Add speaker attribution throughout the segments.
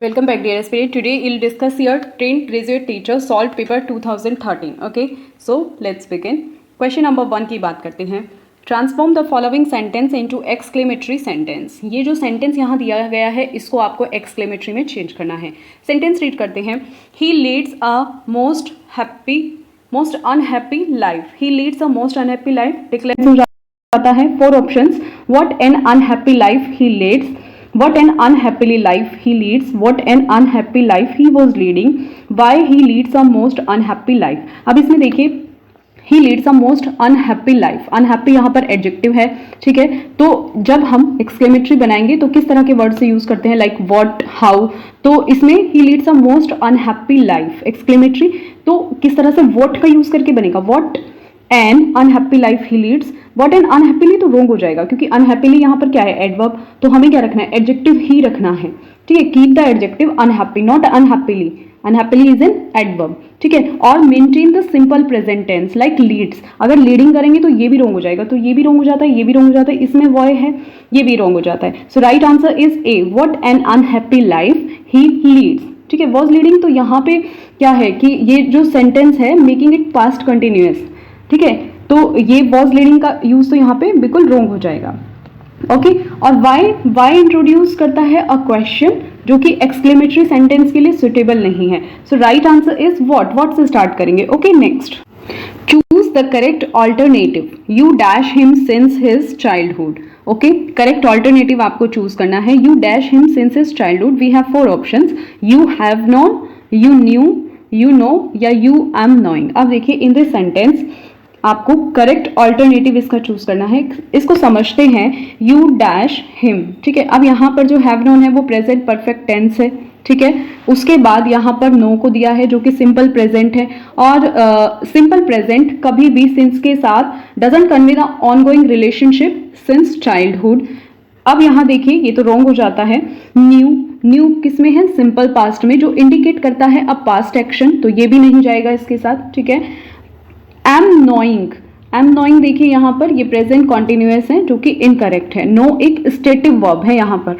Speaker 1: Welcome back, dear aspirant. Today we'll discuss your trained graduate teacher solved paper 2013. Okay, so let's begin. Question number 1 की बात करते हैं. Transform the following sentence into exclamatory sentence. ये जो sentence यहाँ दिया गया है इसको आपको एक्सक्लेमेटरी में चेंज करना है. सेंटेंस रीड करते हैं. He leads a most unhappy life. He leads a most unhappy life. Declare हो जाता है. 4 options. What an unhappy life he leads, what an unhappy life he leads, what an unhappy life he was leading, why he leads a most unhappy life. अब इसमें देखिए he leads a most unhappy life. unhappy यहाँ पर adjective है, ठीक है. तो जब हम एक्सक्लेमेटरी बनाएंगे तो किस तरह के वर्ड से यूज करते हैं, लाइक what, how. तो इसमें he leads a most unhappy life exclamatory, तो किस तरह से what का यूज करके बनेगा. what an unhappy life he leads. what an unhappily तो रोंग हो जाएगा क्योंकि unhappily यहाँ पर क्या है, एडवर्ब. तो हमें क्या रखना है, एडजेक्टिव ही रखना है, ठीक है. Keep the adjective unhappy, not unhappily. unhappily is an adverb, ठीक है. और maintain the simple present tense like leads. अगर लीडिंग करेंगे तो ये भी रोंग हो जाएगा, तो ये भी रोंग हो जाता है, ये भी रोंग हो जाता है. इसमें वॉय है, ये भी रोंग हो जाता है. So right answer is A. What an unhappy life he leads, ठीक है. वॉज लीडिंग, तो यहाँ पे क्या है कि ये जो सेंटेंस है मेकिंग इट पास्ट कंटिन्यूअस, ठीक है. तो ये वॉज लीडिंग का यूज तो यहाँ पे बिल्कुल रोंग हो जाएगा. ओके. और वाई इंट्रोड्यूस करता है अ क्वेश्चन जो कि एक्सक्लेमेटरी सेंटेंस के लिए सुटेबल नहीं है. So right answer is what से स्टार्ट करेंगे. Okay, next. Choose the correct alternative. You dash him since his childhood. Okay, correct alternative आपको चूज करना है. You dash him since his childhood. We have 4 options. You have known, you knew, you know या you am knowing. अब देखिए in this sentence आपको correct alternative इसका choose करना है. इसको समझते हैं. यू डैश हिम, ठीक है. अब यहाँ पर जो हैव नोन है वो प्रेजेंट परफेक्ट टेंस है, ठीक है. उसके बाद यहाँ पर नो को दिया है जो कि सिंपल प्रेजेंट है. और सिंपल प्रेजेंट कभी भी सिंस के साथ doesn't convey the ongoing relationship since childhood. अब यहाँ देखिए ये तो रॉन्ग हो जाता है. न्यू किस में है, सिंपल पास्ट में, जो इंडिकेट करता है अब पास्ट एक्शन, तो ये भी नहीं जाएगा इसके साथ, ठीक है. एम नोइंग देखिए यहाँ पर ये प्रेजेंट कॉन्टिन्यूअस है जो कि इनकरेक्ट है. नो एक स्टेटिव वर्ब है यहाँ पर,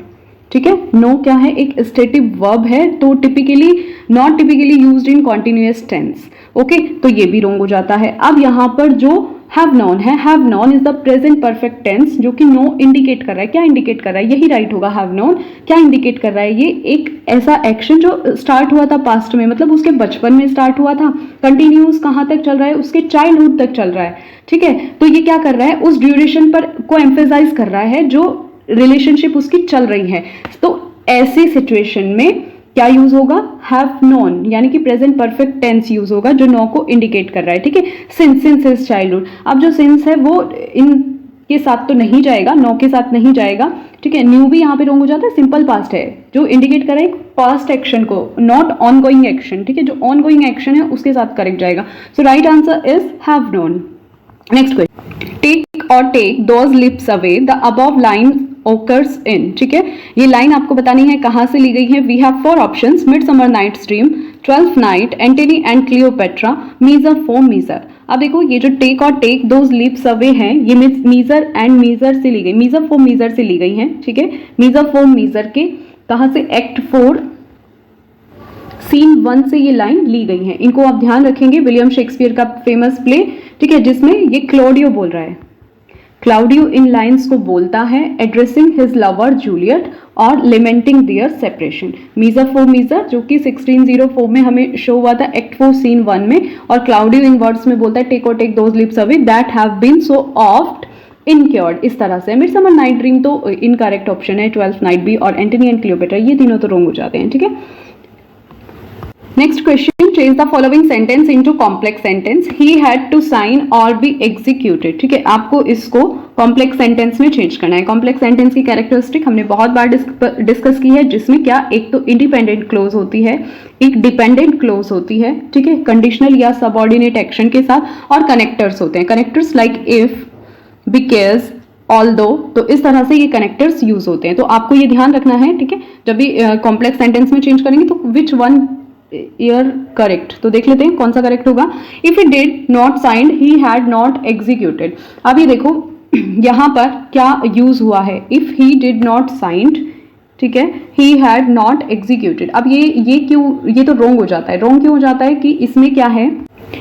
Speaker 1: ठीक है. नो क्या है, एक स्टेटिव वर्ब है, तो not typically used in continuous tense. Okay, तो ये भी रोंग हो जाता है. अब यहाँ पर जो हैव नॉन है, have known is the present perfect tense जो कि नो इंडिकेट कर रहा है. क्या इंडिकेट कर रहा है, यही राइट होगा. हैव नॉन क्या इंडिकेट कर रहा है, ये एक ऐसा एक्शन जो स्टार्ट हुआ था पास्ट में, मतलब उसके बचपन में स्टार्ट हुआ था, कंटिन्यूस कहाँ तक चल रहा है, उसके चाइल्डहुड तक चल रहा है, ठीक है. तो ये क्या कर रहा है, उस ड्यूरेशन पर को एम्फेसाइज कर रहा है जो रिलेशनशिप उसकी चल रही है. तो ऐसी सिचुएशन में क्या यूज होगा, हैव नोन, यानी कि प्रेजेंट परफेक्ट टेंस यूज होगा जो नो को इंडिकेट कर रहा है, ठीक है. Since his childhood. अब जो सिंस है वो इन के साथ तो नहीं जाएगा, नो के साथ नहीं जाएगा, ठीक है. न्यू भी यहाँ पे रोंग हो जाता है, सिंपल पास्ट है जो इंडिकेट कर रहा है पास्ट एक्शन को, नॉट ऑन गोइंग एक्शन, ठीक है. जो ऑन गोइंग एक्शन है उसके साथ करेक्ट जाएगा. So right answer is have known. Next question. Take those lips away. The above line occurs in, ठीक है. ये लाइन आपको बतानी है कहाँ से ली गई है. We have 4 options. Midsummer Night's Dream, 12th Night, Antony and Cleopatra, Measure for Measure. अब देखो ये जो टेक दोज लिप्स अवे हैं ये मीजर एंड मीजर से ली गई, मीजर फॉर मीजर से ली गई हैं, ठीक है. मीजर फॉर मीजर के कहाँ से, एक्ट 4 सीन 1 से ये लाइन ली गई है. इनको आप ध्यान रखेंगे. विलियम शेक्सपियर का फेमस प्ले, ठीक है, जिसमें ये क्लॉडियो बोल रहा है. क्लाउडियो इन लाइन्स को बोलता है एड्रेसिंग हिज लवर जूलियट और lamenting their separation. Measure for Measure जो कि 1604 में हमें शो हुआ था एक्ट 4 सीन 1 में, और क्लाउडियो इन वर्ड्स में बोलता है take those lips away that have been so oft incurred. इस तरह से मिडसमर नाइट ड्रीम तो इनकरेक्ट ऑप्शन है, 12th नाइट भी, और एंटनी एंड क्लियोपेट्रा ये तीनों तो रोंग हो जाते हैं, ठीक है. Next question. Change the following sentence into complex sentence. He had to sign और बी एग्जीक्यूटेड, ठीक है. आपको इसको कॉम्प्लेक्स सेंटेंस में चेंज करना है. कॉम्प्लेक्स सेंटेंस की कैरेक्टरिस्टिक हमने बहुत बार डिस्कस की है, जिसमें क्या, एक तो इंडिपेंडेंट क्लोज होती है, एक डिपेंडेंट क्लोज होती है, ठीक है, कंडीशनल या सबऑर्डिनेट एक्शन के साथ, और कनेक्टर्स होते हैं. Connectors like if, because, although. तो इस तरह से ये कनेक्टर्स यूज होते हैं. तो आपको ये ध्यान रखना है, ठीक है. जब भी कॉम्प्लेक्स सेंटेंस में चेंज करेंगे तो विच वन ईयर करेक्ट, तो देख लेते हैं कौन सा करेक्ट होगा. If he did not signed, he had not executed. अब ये देखो यहाँ पर क्या यूज हुआ है, if he did not signed, ठीक है, ही हैड नॉट एग्जीक्यूटेड। अब ये क्यों, ये तो रॉन्ग हो जाता है। रॉन्ग क्यों हो जाता है कि इसमें क्या है,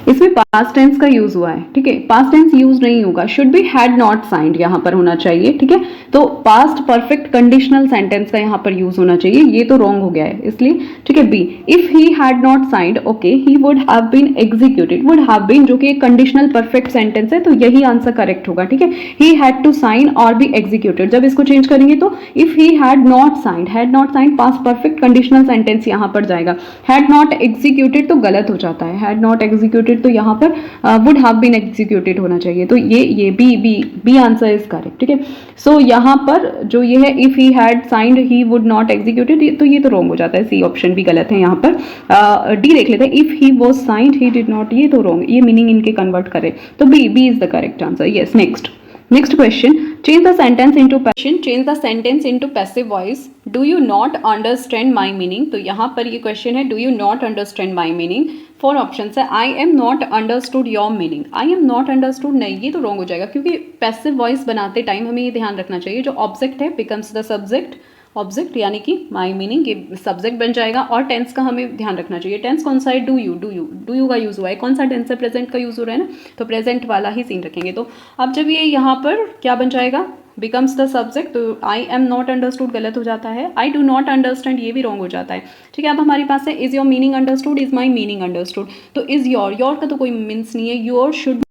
Speaker 1: इसमें पास्ट टेंस का यूज हुआ है, ठीक है, पास्ट टेंस यूज नहीं होगा, should be had not signed यहां पर होना चाहिए, ठीक है। तो पास्ट परफेक्ट कंडीशनल सेंटेंस का यहां पर यूज होना चाहिए, ये तो रॉन्ग हो गया है इसलिए, ठीक है। B, if he had not signed, okay, he would have been executed. Would have been जो कि एक कंडीशनल परफेक्ट सेंटेंस है, तो यही आंसर करेक्ट होगा, ठीक है। ही हैड टू साइन और बी एग्जीक्यूटेड, जब इसको चेंज करेंगे तो if he had not signed past perfect conditional sentence यहां पर जाएगा। हैड नॉट एग्जीक्यूटेड तो गलत हो जाता है, हैड नॉट एग्जीक्यूटेड तो यहाँ पर वुड हैव बीन एग्जीक्यूटेड होना चाहिए, तो ये बी आंसर इज करेक्ट, ठीक है। सो यहाँ पर जो ये है if he had signed he would not executed, तो ये तो रॉन्ग हो जाता है, सी ऑप्शन भी गलत है। यहाँ पर डी देख लेते हैं, if he was signed he did not, ये तो रॉन्ग, ये मीनिंग इनके कन्वर्ट करे, तो B is the correct answer. Yes, next question, change the sentence into passive voice. Do you not understand my meaning? तो यहाँ पर ये क्वेश्चन है, do you not understand my meaning? 4 option है, I am not understood your meaning. I am not understood नहीं, ये तो wrong हो जाएगा, क्योंकि पैसिव वॉइस बनाते टाइम हमें ये ध्यान रखना चाहिए, जो ऑब्जेक्ट है बिकम्स द सब्जेक्ट, ऑब्जेक्ट यानी कि माई मीनिंग ये सब्जेक्ट बन जाएगा, और टेंस का हमें ध्यान रखना चाहिए। टेंस कौन सा है, डू यू का यूज़ हुआ है, कौन सा टेंस है, प्रेजेंट का यूज़ हो रहा है ना, तो प्रेजेंट वाला ही सीन रखेंगे। तो अब जब ये यहाँ पर क्या बन जाएगा, बिकम्स द सब्जेक्ट, तो आई एम नॉट अंडरस्टूड गलत हो जाता है, आई डू नॉट अंडरस्टैंड ये भी रॉन्ग हो जाता है, ठीक है। अब हमारे पास है is your meaning understood, is my meaning understood, तो इज योर का तो कोई मीन्स नहीं है, योर शुड,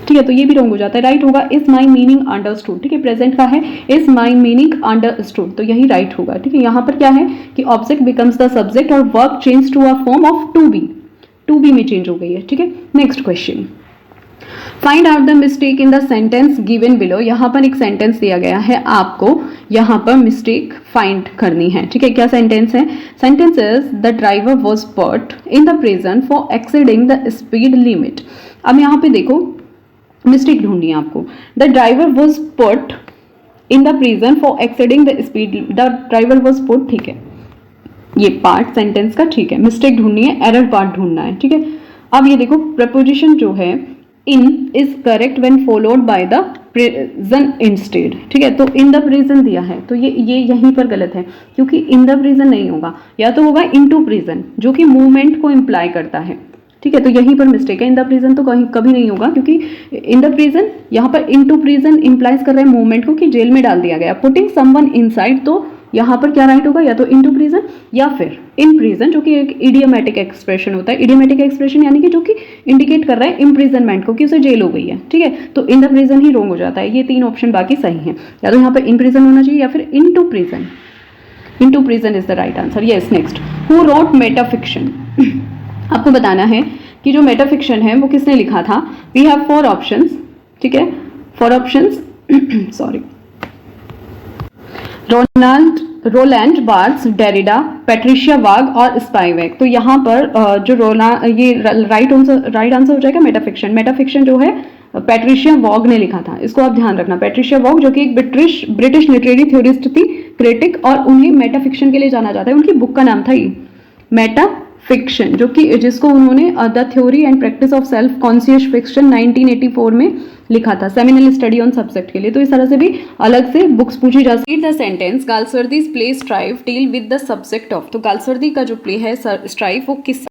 Speaker 1: ठीक है, तो ये भी रॉन्ग हो जाता है। राइट होगा इज माई मीनिंग अंडरस्टूड, ठीक है, प्रेजेंट का है इज माई मीनिंग अंडरस्टूड, तो यही राइट होगा, ठीक है। यहाँ पर क्या है कि ऑब्जेक्ट बिकम्स द सब्जेक्ट और verb change to a form of to be में चेंज हो गई है, ठीक है। Next question, find out the mistake in the sentence given below. यहाँ पर एक सेंटेंस दिया गया है, आपको यहाँ पर मिस्टेक फाइंड करनी है, ठीक है। क्या सेंटेंस है, sentence is the driver was put in the prison for exceeding the speed limit. अब यहाँ पे देखो मिस्टेक ढूंढनी है आपको, the driver was put in the prison for exceeding the speed, the driver was put, ठीक है, ये पार्ट सेंटेंस का, ठीक है। मिस्टेक ढूंढनी है, एरर पार्ट ढूंढना है, ठीक है। अब ये देखो प्रपोजिशन जो है in is correct when followed by the present instead, ठीक है। तो इन द प्रेजेंट दिया है, तो ये यहीं पर गलत है, क्योंकि इन द प्रेजेंट नहीं होगा, या तो होगा इनटू प्रेजेंट जो कि मूवमेंट को इम्प्लाई करता है, ठीक है। तो यहीं पर मिस्टेक है, इन द प्रेजेंट तो कभी नहीं होगा, क्योंकि इन द प्रेजेंट यहाँ पर इनटू प्रेजेंट इंप्लाइज कर रहे हैं मूवमेंट को कि जेल में डाल दिया गया। पुटिंग समवन इनसाइड, तो यहाँ पर क्या राइट होगा, या तो इनटू प्रिजन या फिर इन प्रिजन, जो कि एक इडियोमेटिक एक्सप्रेशन होता है। इडियोमेटिक एक्सप्रेशन यानी कि जो कि इंडिकेट कर रहा है इम्प्रिजनमेंट को, कि उसे जेल हो गई है, ठीक है। तो in the prison he wrong हो जाता है। ये 3 ऑप्शन बाकी सही हैं, या तो यहाँ पर इन प्रिजन होना चाहिए या फिर into prison. Into prison is the right answer. Yes, next, who wrote metafiction. आपको बताना है कि जो मेटाफिक्शन है वो किसने लिखा था। वी हैव 4 ऑप्शंस, ठीक है, 4 options sorry, Roland Barthes, Derrida, Patricia Waugh और स्पाइवेक। तो यहाँ पर जो ये राइट आंसर हो जाएगा मेटाफिक्शन। मेटाफिक्शन जो है पैट्रिशिया वॉग ने लिखा था, इसको आप ध्यान रखना। पैट्रिशिया वॉग जो कि एक ब्रिटिश लिटरेरी थ्योरिस्ट थी, क्रिटिक, और उन्हें मेटाफिक्शन के लिए जाना जाता है। उनकी बुक का नाम था ये मेटाफिक्शन, जिसको उन्होंने the theory and practice of self conscious fiction 1984 में लिखा था, सेमिनल स्टडी ऑन सब्जेक्ट के लिए। तो इस तरह से भी अलग से बुक्स पूछी जा सकती है। The sentence Galsworthy's play strife deal with the subject of. तो गालस्वर्दी का जो प्ले है स्ट्राइफ, वो किस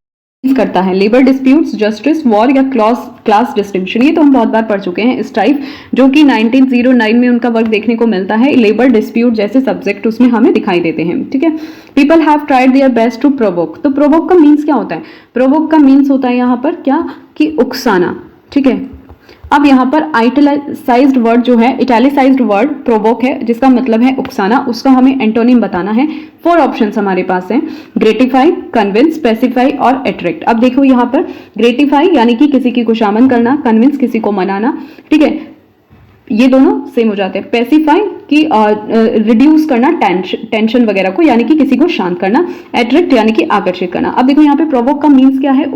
Speaker 1: करता है, लेबर डिस्प्यूट्स, जस्टिस, वॉर या क्लास डिस्टिंक्शन। ये तो हम बहुत बार पढ़ चुके हैं। स्ट्राइफ जो कि 1909 में उनका वर्क देखने को मिलता है, लेबर डिस्प्यूट जैसे सब्जेक्ट उसमें हमें दिखाई देते हैं, ठीक है। People have tried their best to provoke. तो प्रोवोक का मीन्स क्या होता है, प्रोवोक का मीन्स होता है यहाँ पर क्या, कि उकसाना, ठीक है। अब यहाँ पर आइटैलिसाइज्ड वर्ड जो है, इटैलिसाइज्ड वर्ड प्रोवोक है, जिसका मतलब है उकसाना, उसका हमें एंटोनिम बताना है। 4 ऑप्शंस हमारे पास हैं, ग्रेटिफाई, कन्विंस, स्पेसिफाई और अट्रैक्ट। अब देखो यहाँ पर ग्रेटिफाई यानी कि किसी की खुशामद करना, कन्विंस किसी को मनाना, ठीक है, ये दोनों सेम हो जाते हैं। पेसिफाई की रिड्यूस करना टेंशन वगैरह को, यानी कि किसी को शांत करना। अट्रैक्ट यानी कि आकर्षित करना। अब देखो यहाँ पे प्रोवोक का मीन्स क्या है,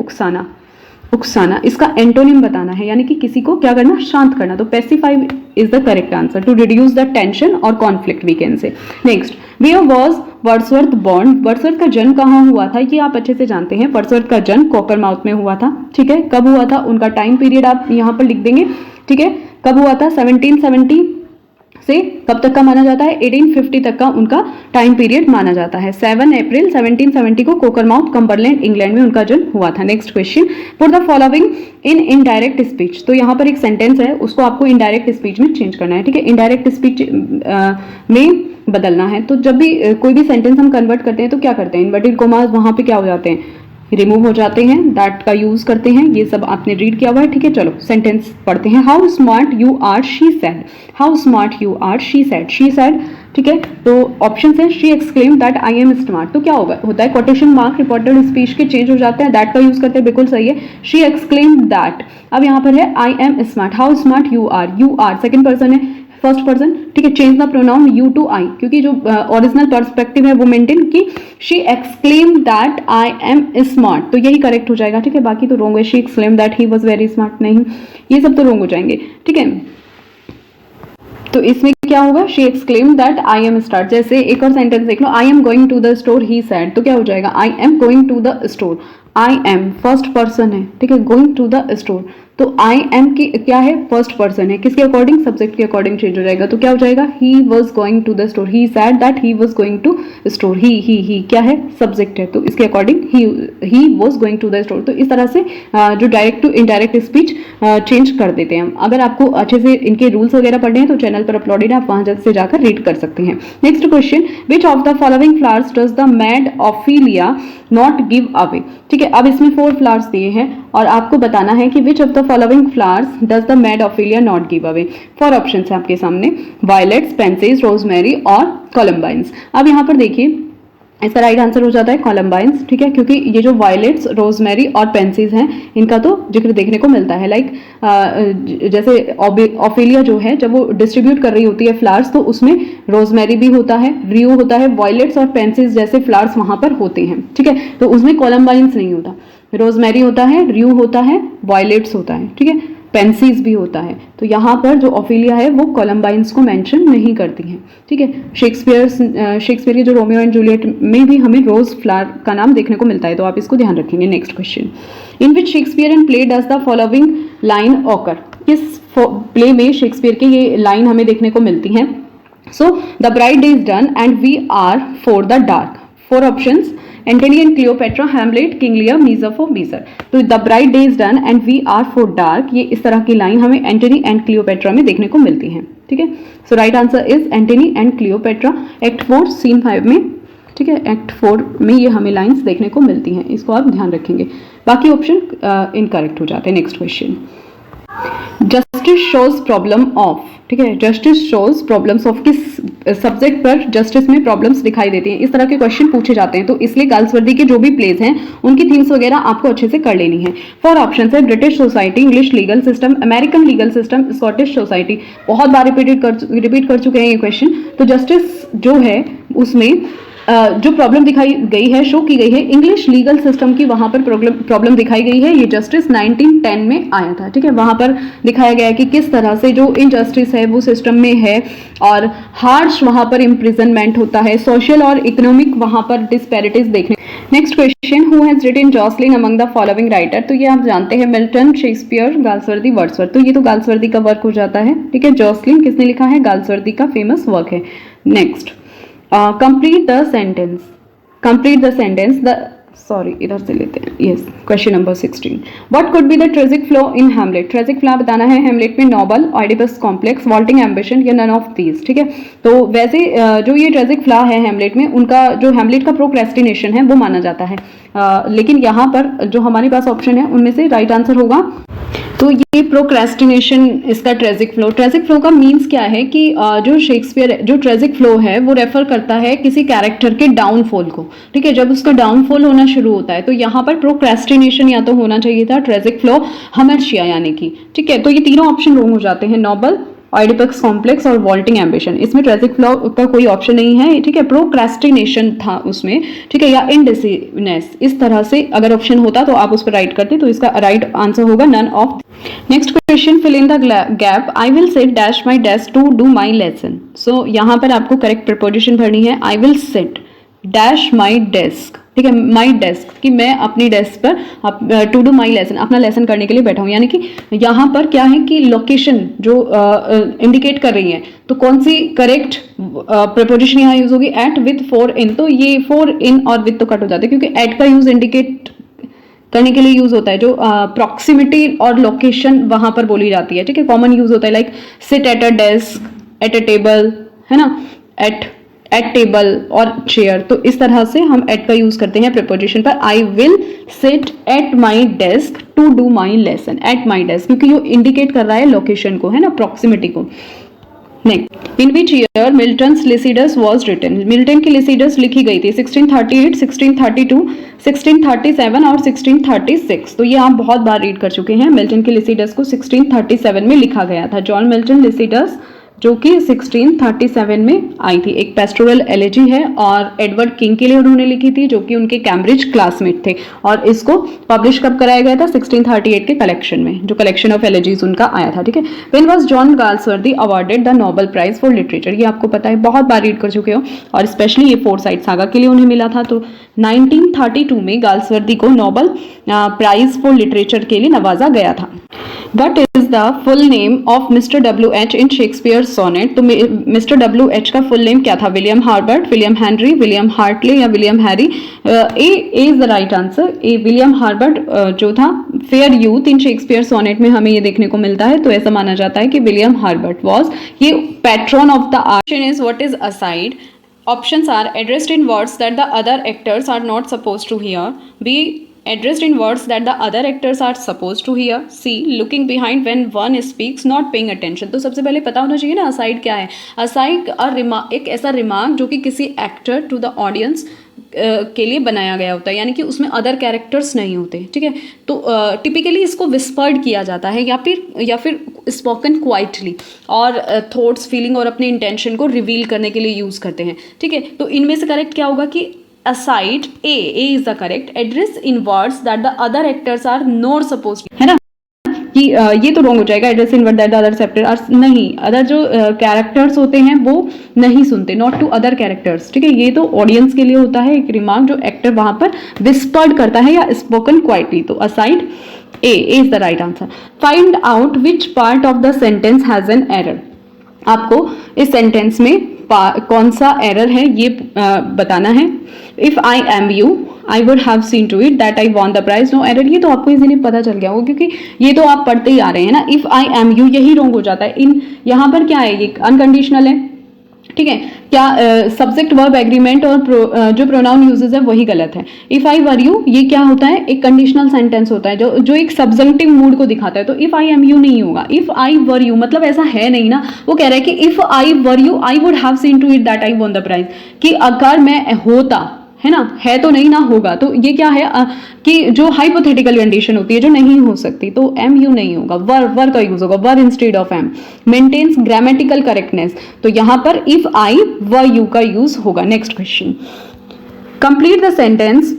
Speaker 1: उकसाना, इसका एंटोनिम बताना है, यानी कि किसी को क्या करना, शांत करना। तो pacify is the correct answer, to reduce the tension और conflict we can say. Next, where was Wordsworth born. Wordsworth का जन्म कहाँ हुआ था, ये आप अच्छे से जानते हैं। वर्ड्सवर्थ का जन्म कॉकरमाउथ में हुआ था, ठीक है। कब हुआ था, उनका टाइम पीरियड आप यहाँ पर लिख देंगे, ठीक है। कब हुआ था, 1770 से कब तक का माना जाता है, 1850 तक का उनका टाइम पीरियड माना जाता है। 7 अप्रैल 1770 को कोकरमाउथ कम्बरलैंड इंग्लैंड में उनका जन्म हुआ था। Next question, put the following in indirect speech. तो यहाँ पर एक सेंटेंस है, उसको आपको इनडायरेक्ट स्पीच में चेंज करना है, ठीक है, इनडायरेक्ट स्पीच में बदलना है। तो जब भी कोई भी सेंटेंस हम कन्वर्ट करते हैं तो क्या करते हैं, इन्वर्टेड कोमास वहां पे क्या हो जाते हैं, रिमूव हो जाते हैं, दैट का यूज करते हैं। ये सब आपने रीड किया हुआ है, ठीक है। चलो सेंटेंस पढ़ते हैं। How smart you are she said, how smart you are she said, she said, ठीक है। तो ऑप्शन है, she exclaim that I am smart. तो क्या होगा, होता है कोटेशन मार्क रिपोर्टेड स्पीच के चेंज हो जाते हैं, दैट का यूज करते हैं, बिल्कुल सही है। शी एक्सक्लेम दैट, अब यहाँ पर है I am smart, how smart you are second person है, फर्स्ट पर्सन, ठीक है। Change the pronoun you to I, क्योंकि जो ओरिजिनल पर्सपेक्टिव है वो मेंटेन की, she exclaim that I am smart, तो यही करेक्ट हो जाएगा, ठीक है। बाकी तो रोंग है, she exclaim that he was very smart, नहीं, ये सब तो रोंग हो जाएंगे, ठीक है। तो इसमें क्या होगा, she exclaim that I am start. जैसे एक और सेंटेंस देख लो, I am going to the store he said, तो क्या हो जाएगा, I am going to the store, I am first person है, ठीक है, गोइंग टू द स्टोर, तो आई एम की क्या है, फर्स्ट पर्सन है, किसके अकॉर्डिंग, सब्जेक्ट के अकॉर्डिंग चेंज हो जाएगा, तो क्या हो जाएगा, he was going to the store, he said that he was going to store, he क्या है, सब्जेक्ट है, तो इसके according he was going to the store. तो इस तरह से जो direct to indirect speech change कर देते हैं हम। अगर आपको अच्छे से इनके रूल्स वगैरह पढ़ने हैं तो चैनल पर अपलोडेड है, आप वहां से जाकर रीड कर सकते हैं। Next question, which of the following flowers does the mad Ophelia not give away, ठीक है। अब इसमें 4 फ्लावर्स दिए हैं और आपको बताना है कि which of the following flowers does the mad Ophelia not give away. 4 options है आपके सामने, वायलेट्स, पेंसिल्स, रोजमेरी और कोलम्बाइन्स। अब यहाँ पर देखिए, इसका राइट आंसर हो जाता है कोलम्बाइन्स, ठीक है, क्योंकि ये जो वायलेट्स, रोजमेरी और पेंसिल्स हैं, इनका तो जिक्र देखने को मिलता है। लाइक जैसे ऑफिलिया जो है, जब वो डिस्ट्रीब्यूट कर रही होती है फ्लावर्स, तो उसमें रोजमेरी भी होता है, रियो होता है, वायलेट्स और पेंसिल्स जैसे फ्लावर्स वहां पर होते हैं, ठीक है। तो उसमें कोलम्बाइन्स नहीं होता, रोजमेरी होता है, रियो होता है, वायलेट्स होता है, ठीक है, पेंसिल्स भी होता है। तो यहाँ पर जो ऑफिलिया है वो कोलम्बाइन्स को मेंशन नहीं करती हैं, ठीक है। शेक्सपियर के जो रोमियो एंड जूलियट में भी हमें रोज फ्लावर का नाम देखने को मिलता है, तो आप इसको ध्यान रखेंगे। Next question, in which Shakespeare and play does the following line occur, किस प्ले में शेक्सपियर की ये लाइन हमें देखने को मिलती है। So the bright is done and we are for the dark. 4 options, Antony and Cleopatra, Hamlet, King Lear, measure, measure. तो the bright day is done and we are for dark, ये इस तरह की लाइन हमें Antony and Cleopatra में देखने को मिलती है, ठीक है। So right answer is Antony and Cleopatra, act 4 scene 5 में, ठीक है, एक्ट 4 में ये हमें लाइन्स देखने को मिलती हैं, इसको आप ध्यान रखेंगे। बाकी ऑप्शन इनकरेक्ट हो जाते हैं। Next question, justice shows problem of, ठीक है, जस्टिस शोज प्रॉब्लम्स ऑफ, किस सब्जेक्ट पर जस्टिस में प्रॉब्लम्स दिखाई देती हैं, इस तरह के क्वेश्चन पूछे जाते हैं। तो इसलिए गाल्सवर्दी के जो भी प्लेस हैं उनकी थीम्स वगैरह आपको अच्छे से कर लेनी है। 4 ऑप्शन है, British society, English legal system, American legal system, Scottish society. बहुत बार रिपीट कर चुके हैं ये क्वेश्चन। तो जस्टिस जो है उसमें जो प्रॉब्लम दिखाई गई है, शो की गई है, इंग्लिश लीगल सिस्टम की वहां पर प्रॉब्लम दिखाई गई है। ये जस्टिस 1910 में आया था, ठीक है। वहां पर दिखाया गया है कि किस तरह से जो इनजस्टिस है वो सिस्टम में है और हार्श वहां पर इम्प्रिजनमेंट होता है, सोशल और इकोनॉमिक वहां पर डिस्पैरिटीज देखने। Next question, who has written Jocelyn among the following writer. तो ये आप जानते हैं, मिल्टन, शेक्सपियर, गाल्सवर्दी, वर्ड्सवर्थ। तो ये तो गाल्सवर्दी का वर्क हो जाता है, ठीक है। जॉसलिन किसने लिखा है, गाल्सवर्दी का फेमस वर्क है। Next, complete the sentence the sorry इधर से लेते हैं, yes, question number 16, what could be the tragic flow in Hamlet. Tragic flow बताना है हेमलेट में, नोबल, ऑइडिपस कॉम्प्लेक्स, वॉल्टिंग एम्बिशन या नन ऑफ दीज, ठीक है। तो वैसे जो ये ट्रेजिक फ्लॉ है हेमलेट में, उनका जो हेमलेट का प्रोक्रेस्टिनेशन है वो माना जाता है। लेकिन यहाँ पर जो हमारे पास ऑप्शन है उनमें से राइट आंसर होगा, तो ये प्रोक्रेस्टिनेशन इसका ट्रेजिक फ्लो का मीन्स क्या है कि जो शेक्सपियर जो ट्रेजिक फ्लो है वो रेफर करता है किसी कैरेक्टर के डाउनफॉल को, ठीक है। जब उसका डाउनफॉल होना शुरू होता है तो यहाँ पर प्रोक्रेस्टिनेशन या तो होना चाहिए था, ट्रेजिक फ्लो हमेशिया यानी कि, ठीक है। तो ये तीनों ऑप्शन रॉन्ग हो जाते हैं, नोबल, ऑइडिपस कॉम्प्लेक्स और वॉल्टिंग एम्बिशन। इसमें ट्रेजिक फ्लॉ का कोई ऑप्शन नहीं है, ठीक है। प्रोक्रेस्टिनेशन था उसमें, ठीक है, या इनडिसिवनेस, इस तरह से अगर ऑप्शन होता तो आप उस पर राइट करते, तो इसका राइट आंसर होगा none of. Next question, fill in the gap, I will sit dash my desk to do my lesson. So यहाँ पर आपको करेक्ट प्रपोजिशन भरनी है, I will sit dash my desk ठीक है, माई डेस्क कि मैं अपनी डेस्क पर टू डू माई लेसन, अपना लेसन करने के लिए बैठा हूँ। यानी कि यहाँ पर क्या है कि लोकेशन जो इंडिकेट कर रही है, तो कौन सी करेक्ट प्रपोजिशन यहाँ यूज होगी, एट विथ फॉर इन। तो ये फॉर इन और विथ तो कट हो जाते हैं, क्योंकि एट का यूज इंडिकेट करने के लिए यूज होता है, जो प्रॉक्सिमिटी और लोकेशन वहां पर बोली जाती है। ठीक है, कॉमन यूज होता है like sit at a desk, at a table, है ना, एट टेबल और चेयर। तो इस तरह से हम एट का यूज करते हैं प्रीपोजिशन पर। I will sit at my desk to do my lesson, at my desk, क्योंकि वो इंडिकेट कर रहा है लोकेशन को, है ना, प्रॉक्सिमिटी को। Next, in which year Milton's Lycidas was written, Milton की लिसिडस लिखी गई थी 1638, 1632, 1637 और 1636। तो ये आप बहुत बार रीड कर चुके हैं। मिल्टन की लिसिडस को 1637 में लिखा गया था। जॉन मिल्टन लिसिडस जो कि 1637 में आई थी, एक पेस्टोरल एलेजी है और एडवर्ड किंग के लिए उन्होंने लिखी थी, जो कि उनके कैम्ब्रिज क्लासमेट थे। और इसको पब्लिश कब कराया गया था, 1638 के कलेक्शन में, जो कलेक्शन ऑफ एलेजीज उनका आया था। ठीक है, when was John Galsworthy awarded the Nobel prize for literature, ये आपको पता है, बहुत बार रीड कर चुके हो, और स्पेशली ये फोरसाइट सागा के लिए उन्हें मिला था। तो 1932 में गाल्सवर्दी को नोबेल प्राइज फॉर लिटरेचर के लिए नवाजा गया था। What is the full name of Mr. W.H. in Shakespeare's sonnet? तो Mr. W.H. का फुल नेम क्या था, William Herbert, William Henry, William Hartley या William Harry? A is the right answer. A William Herbert जो था fair youth in Shakespeare sonnet में हमें ये देखने को मिलता है। तो ऐसा माना जाता है कि विलियम हार्बर्ट वॉज ये pattern of the art. Is what is aside? Options are addressed in words that the other actors are not supposed to hear. B. Addressed in words that the other actors are supposed to hear. C. Looking behind when one speaks, not paying attention. तो सबसे पहले पता होना चाहिए ना aside क्या है। aside एक ऐसा रिमार्क जो कि किसी एक्टर टू द ऑडियंस के लिए बनाया गया होता है, यानी कि उसमें अदर कैरेक्टर्स नहीं होते। ठीक है, तो टिपिकली इसको विस्पर्ड किया जाता है या फिर स्पोकन क्वाइटली, और थॉट्स, फीलिंग और अपने इंटेंशन को रिवील करने के लिए यूज करते हैं। ठीक है, तो इनमें से करेक्ट क्या होगा कि aside, A is the correct. Address in words that the other actors are not supposed to, है ना, कि ये तो रॉन्ग हो जाएगा। Address in word that the other actors are, नहीं, अदर जो कैरेक्टर्स होते हैं वो नहीं सुनते, नॉट टू अदर कैरेक्टर्स। ठीक है, ये तो ऑडियंस के लिए होता है एक रिमार्क जो एक्टर वहां पर विस्पर्ड करता है या स्पोकन क्वाइटली। तो aside A is the right answer. Find out which part of the sentence has an error, आपको इस सेंटेंस में कौन सा एरर है ये बताना है। If I am you I would have seen to it that I won the prize, no error. ये तो आपको इजीली पता चल गया होगा, क्योंकि ये तो आप पढ़ते ही आ रहे हैं ना। इफ आई एम यू यही रॉन्ग हो जाता है। इन यहाँ पर क्या है, ये अनकंडीशनल है। ठीक है, क्या सब्जेक्ट वर्ब एग्रीमेंट और जो प्रोनाउन यूजेस है वही गलत है। इफ आई वर यू ये क्या होता है, एक कंडीशनल सेंटेंस होता है जो एक सब्जेक्टिव मूड को दिखाता है। तो इफ आई एम यू नहीं होगा। इफ आई वर यू मतलब ऐसा है नहीं ना, वो कह रहा है कि if I were you I would have seen to it that I won the prize, कि अगर मैं होता, है ना, है तो नहीं ना होगा। तो ये क्या है कि जो हाइपोथेटिकल कंडीशन होती है जो नहीं हो सकती, तो एम यू नहीं होगा, वर का यूज होगा, were instead of am. Maintains grammatical correctness, तो यहां पर इफ आई वर यू का यूज होगा। Next question, complete the sentence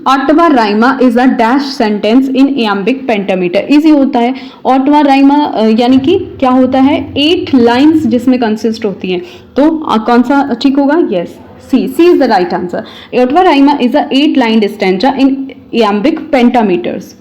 Speaker 1: ottava rima is a dash sentence in iambic pentameter. Easy होता है। ऑटवा राइमा यानी कि क्या होता है, 8 लाइन्स जिसमें कंसिस्ट होती हैं। तो कौन सा ठीक होगा, yes C is the right answer. Ottava rima is a 8-lined stanza in iambic pentameters.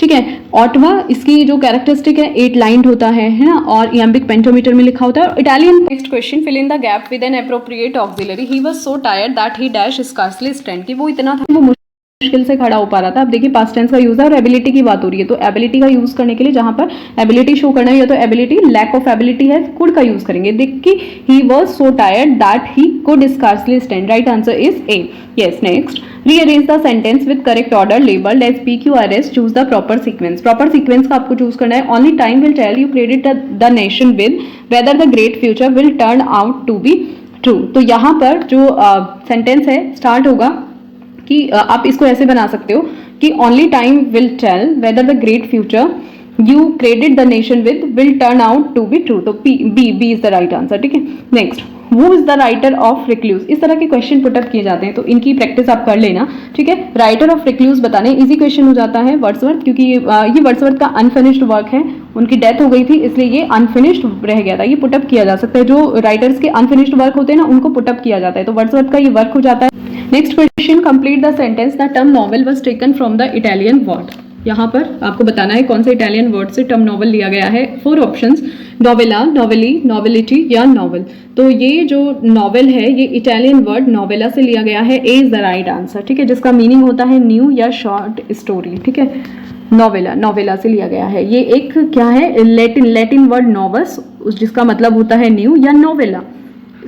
Speaker 1: ठीक है, ऑटवा इसकी जो कैरेक्टरिस्टिक है 8 लाइन्ड होता है ना, और इयाम्बिक पेंटामीटर में लिखा होता है। Italian. Next question, fill in the gap with an appropriate auxiliary. He was so tired that he dash scarcely stand, कि वो इतना था, वो मुश्किल से खड़ा हो पा रहा था। अब देखिए पास्ट टेंस का यूज है और एबिलिटी की बात हो रही है। तो एबिलिटी का यूज करने के लिए जहां पर एबिलिटी शो करना है, या तो एबिलिटी लैक ऑफ एबिलिटी है, कुड का यूज करेंगे। देख कि he was so tired that he could scarcely stand, right answer is A. Yes, next, rearrange the sentence with correct order labelled as PQRS, choose the proper sequence. Proper sequence का आपको choose करना है। Only time will tell you credit the nation with whether the great future will turn out to be true. तो यहाँ पर जो sentence है start होगा कि आप इसको ऐसे बना सकते हो कि only time will tell whether the great future you credit the nation with will turn out to be true. तो B is the right answer. ठीक है, next, who is the writer of recluse. इस तरह के question put up किए जाते हैं, तो इनकी प्रैक्टिस आप कर लेना। ठीक है, राइटर ऑफ रिक्लूज बताने इजी क्वेश्चन हो जाता है वर्ड्सवर्थ, क्योंकि ये वर्ड्सवर्थ का अनफिनिश्ड वर्क है उनकी डेथ हो गई थी, इसलिए ये अनफिनिश्ड रह गया था। ये पुटअप किया जा सकता है, जो राइटर्स के अनफिनिश्ड वर्क होते हैं ना उनको पुटअप किया जाता है, तो वर्ड्सवर्थ का ये वर्क हो जाता है। Next question, complete the sentence, the term novel was taken from the Italian word. यहाँ पर आपको बताना है कौन से इटालियन वर्ड से टर्म नॉवल लिया गया है। 4 ऑप्शंस, नोवेला, नोवेली, नोवेलिटी या नॉवल। तो ये जो नॉवेल है ये इटालियन वर्ड नोवेला से लिया गया है। A is the right answer, ठीक है, जिसका मीनिंग होता है न्यू या शॉर्ट स्टोरी, ठीक है। नोवेला, नोवेला से लिया गया है। ये एक क्या है, लैटिन वर्ड नोवस, जिसका मतलब होता है न्यू, या नोवेला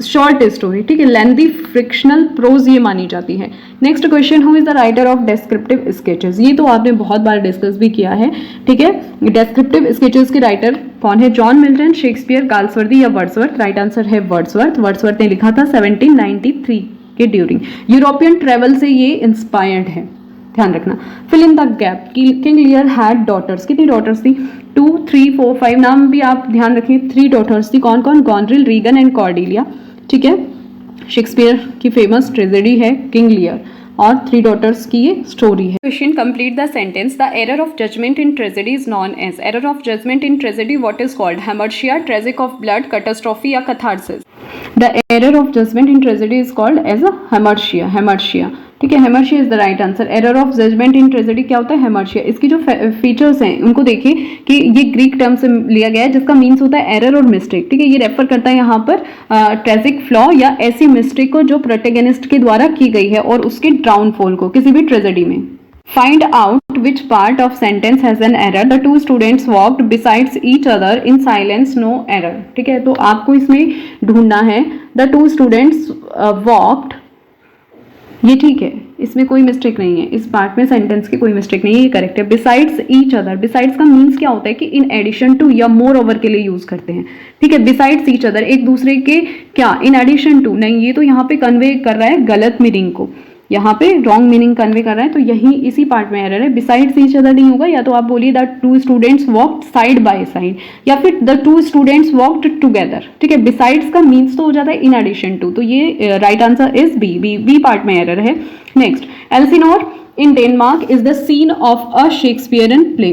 Speaker 1: शॉर्ट स्टोरी, ठीक है। लेंथी फ्रिक्शनल प्रोज ये मानी जाती है। Next question, who is the writer of descriptive sketches. ये तो आपने बहुत बार डिस्कस भी किया है, ठीक है। डेस्क्रिप्टिव स्केचेस के राइटर कौन है? जॉन मिल्टन, शेक्सपियर, गाल्सवर्दी या वर्ड्सवर्थ। राइट आंसर है वर्ड्सवर्थ। वर्ड्सवर्थ ने लिखा था 1793 के ड्यूरिंग। यूरोपियन ट्रेवल से ये इंस्पायर्ड है, ध्यान रखना। Fill in the gap, King Lear had daughters. कितनी डॉटर्स थी? 2, 3, 4, 5 नाम भी आप ध्यान रखें। 3 डॉटर्स थी, कौन कौन? गॉनरिल, रीगन एंड कॉर्डेलिया, ठीक है। शेक्सपियर की फेमस ट्रेजेडी है किंग लियर, और 3 डॉटर्स की ये स्टोरी है। Question, complete the sentence, the error of judgement in tragedy is known as. Error of judgement in tragedy what is called? Hamartia, tragic of blood, catastrophe या catharsis. The error of judgement in tragedy is called as a hamartia, hamartia, ठीक है। Hamartia is the right answer. Error of judgement in tragedy क्या होता है? हेमर्शिया। इसकी जो features हैं उनको देखिए कि ये ग्रीक टर्म से लिया गया है जिसका मीन्स होता है एरर और मिस्टेक, ठीक है। ये रेफर करता है यहाँ पर ट्रेजिक फ्लॉ या ऐसी मिस्टेक को जो प्रोटैगनिस्ट के द्वारा की गई है और उसके डाउनफॉल को किसी भी ट्रेजेडी में। Find out which part of sentence has an error. The 2 students walked besides each other in silence, no error, ठीक है। तो आपको इसमें ढूंढना है द 2 स्टूडेंट्स वॉक्ड, ये ठीक है, इसमें कोई मिस्टेक नहीं है, इस पार्ट में सेंटेंस की कोई मिस्टेक नहीं है, ये करेक्ट है। बिसाइड्स ईच अदर, बिसाइड्स का मीन्स क्या होता है कि इन एडिशन टू या मोर ओवर के लिए यूज करते हैं, ठीक है। बिसाइड्स ईच अदर, एक दूसरे के क्या, इन एडिशन टू नहीं, ये तो यहाँ पे कन्वे कर रहा है गलत मीनिंग को, यहाँ पे रॉन्ग मीनिंग कन्वे कर रहा है, तो यही इसी पार्ट में एरर है। बिसाइड्स ईच अदर नहीं होगा, या तो आप बोलिए the 2 students walked side by side, या फिर द 2 स्टूडेंट्स वॉक्ड टुगेदर, ठीक है। बिसाइड्स का मीन्स तो हो जाता है इन एडिशन टू, तो ये right answer is B part में एरर है। Next, Elsinore in Denmark is the scene of a Shakespearean play.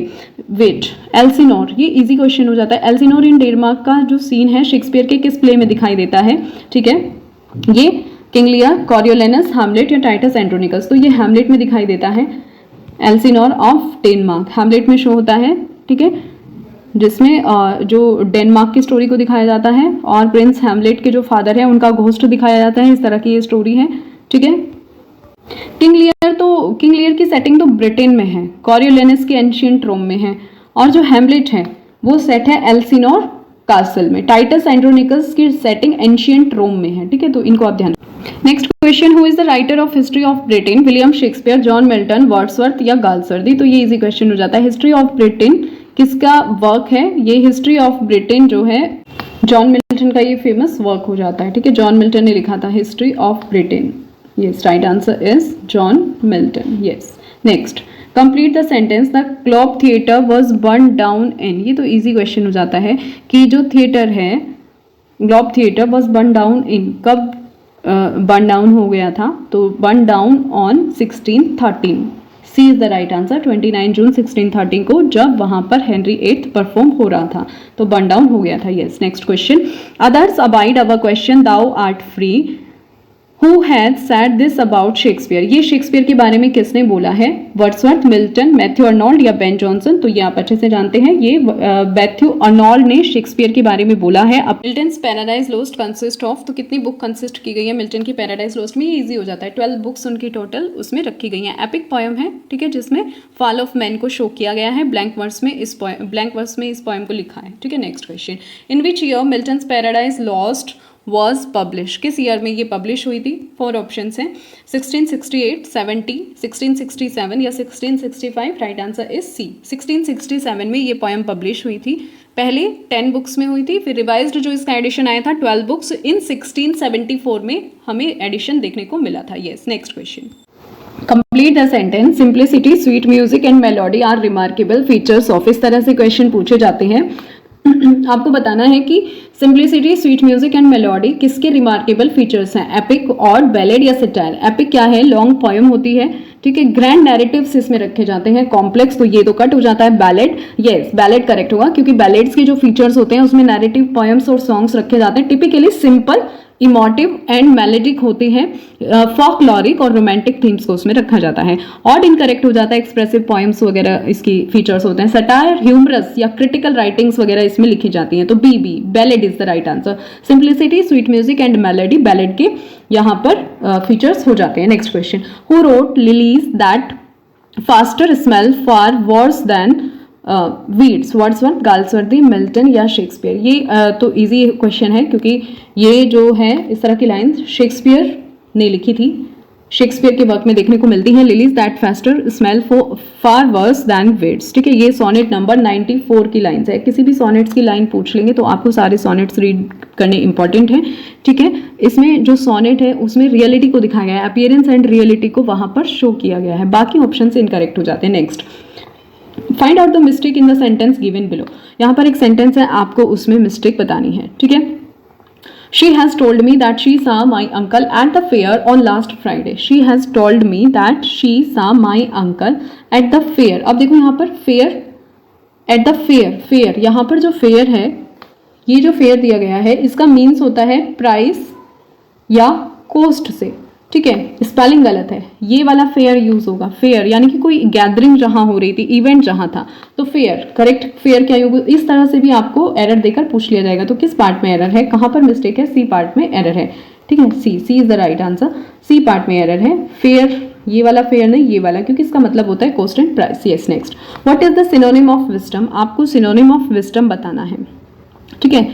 Speaker 1: Wait, Elsinore, ये इजी क्वेश्चन हो जाता है। एल्सिनोर इन डेनमार्क का जो सीन है शेक्सपियर के किस प्ले में दिखाई देता है, ठीक है। ये किंग लियर, कॉरियोलेनस, हैमलेट या टाइटस एंड्रोनिकस। तो ये हैमलेट में दिखाई देता है। एल्सिनोर ऑफ डेनमार्क हैमलेट में शो होता है, ठीक है, जिसमें जो डेनमार्क की स्टोरी को दिखाया जाता है और प्रिंस हैमलेट के जो फादर है उनका घोस्ट दिखाया जाता है। इस तरह की ये स्टोरी है, ठीक है। किंग लियर की सेटिंग तो ब्रिटेन में है, कॉरियोलेनस की एंशियंट रोम में है, और जो हैमलेट है वो सेट है एल्सिनोर कासल में। टाइटस एंड्रोनिकस की सेटिंग एंशियंट रोम में है, ठीक है, तो इनको आप ध्यान। Next question, who is the writer of history of Britain? William Shakespeare, John Milton, Wordsworth या गाल्सवर्दी। तो ये इजी क्वेश्चन हो जाता है। हिस्ट्री ऑफ ब्रिटेन किसका वर्क है? ये हिस्ट्री ऑफ ब्रिटेन जो है जॉन मिल्टन का ये फेमस वर्क हो जाता है, ठीक है। जॉन मिल्टन ने लिखा था history of Britain. Yes, right answer is John Milton. Yes, next, complete the sentence, the globe theatre was burn down इन। ये तो इजी क्वेश्चन हो जाता है कि जो थिएटर है Globe theatre was burn down in, कब बर्न डाउन हो गया था? तो burn down on 1613। C is the right answer. 29 जून 1613 को जब वहां पर हेनरी 8 परफॉर्म हो रहा था तो बर्न डाउन हो गया था। Yes, next question, others abide our question, thou art free. Who has said this about Shakespeare? ये शेक्सपियर के बारे में किसने बोला है? वर्ड्सवर्थ, मिल्टन, मैथ्यू अर्नोल्ड या बेन जॉनसन। तो ये आप अच्छे से जानते हैं, ये मैथ्यू अर्नोल्ड ने शेक्सपियर के बारे में बोला है। अब Milton's paradise lost consist of, तो कितनी बुक कंसिस्ट की गई है मिल्टन की पैराडाइज लॉस्ट में? ये इजी हो जाता है, 12 बुक्स उनकी टोटल उसमें रखी गई हैं। एपिक पोएम है, ठीक है, जिसमें फॉल ऑफ मैन को शो किया गया है। ब्लैंक वर्स में इस पोएम को लिखा है, ठीक है। Next question, in which year Milton's paradise lost was publish? किस ईयर में ये पब्लिश हुई थी? 4 ऑप्शंस हैं, 1668, 70, 1667 या 1665। राइट आंसर इज सी, 1667 में ये पोएम पब्लिश हुई थी। पहले 10 बुक्स में हुई थी, फिर रिवाइज्ड जो इसका एडिशन आया था 12 बुक्स इन 1674 में हमें एडिशन देखने को मिला था। Yes, next question, complete the sentence, simplicity, sweet music and melody are remarkable features of. इस तरह से क्वेश्चन पूछे जाते हैं। आपको बताना है कि simplicity, sweet music and melody किसके रिमार्केबल फीचर्स हैं? एपिक और बैलेड या सटायर। एपिक क्या है? लॉन्ग पोएम होती है, ठीक है। ग्रैंड नैरेटिव्स इसमें रखे जाते हैं, कॉम्प्लेक्स तो ये तो कट हो जाता है। बैलेड, यस बैलेड करेक्ट होगा, क्योंकि बैलेड्स के जो फीचर्स होते हैं उसमें नैरेटिव पोएम्स और सॉन्ग्स रखे जाते हैं। Typically simple, emotive and melodic होते हैं। फॉकलॉरिक और रोमांटिक थीम्स को उसमें रखा जाता है। ऑड इनकरेक्ट हो जाता है, एक्सप्रेसिव पोएम्स वगैरह इसकी फीचर्स होते हैं। सटायर, ह्यूमरस या क्रिटिकल राइटिंग्स वगैरह इसमें लिखी जाती हैं। तो B ballad is the right answer. Simplicity, sweet music and melody ballad के यहाँ पर फीचर्स हो जाते हैं। Next question, who wrote lilies that fester smell far worse than weeds, Wordsworth, Galsworthy, Milton या शेक्सपियर। ये तो इजी क्वेश्चन है, क्योंकि ये जो है इस तरह की लाइंस शेक्सपियर ने लिखी थी, शेक्सपियर के वर्क में देखने को मिलती है। Lilies that fester smell far worse then weeds, ठीक है। ये सोनेट नंबर 94 की लाइन्स है। किसी भी सोनेट्स की लाइन पूछ लेंगे तो आपको सारे सोनेट्स रीड करने इंपॉर्टेंट है, ठीक है। इसमें जो सोनेट है उसमें रियलिटी को दिखाया गया है, अपीयरेंस एंड रियलिटी को वहां पर शो किया गया है। बाकी ऑप्शन से इनकरेक्ट हो जाते हैं। Next, find out the mistake in the sentence given below. यहाँ पर एक सेंटेंस है, आपको उसमें मिस्टेक बतानी है, ठीक है। She has told me that she saw my uncle at the fair on last Friday. She has told me that she saw my uncle at the fair. अब देखो यहाँ पर fair, at the fair, fair, यहाँ पर जो fair है, ये जो fair दिया गया है इसका मीन्स होता है प्राइस या कोस्ट से, ठीक है। स्पेलिंग गलत है, ये वाला फेयर यूज होगा। फेयर यानी कि कोई गैदरिंग जहां हो रही थी, इवेंट जहां था, तो फेयर करेक्ट। फेयर क्या होगा, इस तरह से भी आपको एरर देकर पूछ लिया जाएगा। तो किस पार्ट में एरर है, कहां पर मिस्टेक है, सी पार्ट में एरर है, ठीक है। C is the right answer. C part में एरर है। फेयर, ये वाला फेयर नहीं, ये वाला, क्योंकि इसका मतलब होता है cost and price. Yes, next, what is the synonym of wisdom. आपको सिनोनिम ऑफ विजडम बताना है, ठीक है।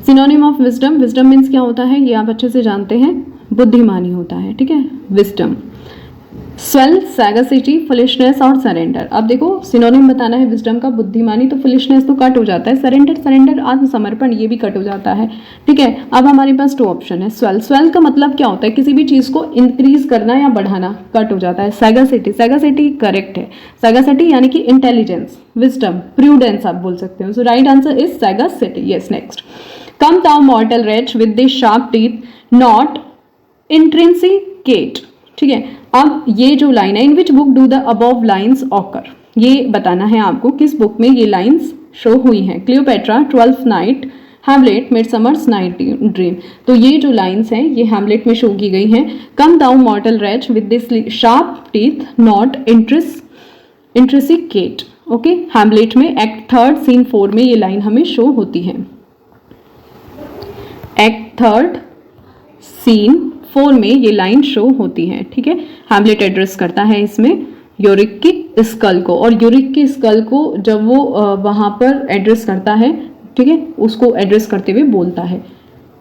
Speaker 1: Synonym of wisdom, wisdom means क्या होता है ये आप अच्छे से जानते हैं, बुद्धिमानी होता है, ठीक है। विजडम, स्वेल, सैगसिटी, फुलिशनेस और सरेंडर। अब देखो सिनोनिम बताना है विजडम का, बुद्धिमानी तो फुलिशनेस तो कट हो जाता है, सरेंडर आत्मसमर्पण ये भी कट हो जाता है, ठीक है। अब हमारे पास 2 ऑप्शन है। स्वेल का मतलब क्या होता है, किसी भी चीज को इंक्रीज करना या बढ़ाना, कट हो जाता है। सैगसिटी करेक्ट है। सैगसिटी यानी कि इंटेलिजेंस, विजडम, प्रूडेंस आप बोल सकते हो। So right answer is sagacity. Yes, next, come thou mortal wretch with the sharp teeth not intrinsicate, ठीक है। अब ये जो लाइन है, in which book do the above lines occur, ये बताना है आपको किस बुक में ये लाइन्स शो हुई हैं। Cleopatra, 12th night, Hamlet, midsummer's night dream. तो ये जो लाइन्स हैं ये हैमलेट में शो की गई हैं। Come thou mortal wretch with this sharp teeth not intrinsicate, okay. Hamlet में एक्ट 3 सीन 4 में ये लाइन हमें शो होती है। एक्ट 3 सीन 4 में ये लाइन शो होती है, ठीक है। हैमलेट एड्रेस करता है इसमें यूरिक की स्कल को, और यूरिक की स्कल को जब वो वहां पर एड्रेस करता है, ठीक है, उसको एड्रेस करते हुए बोलता है,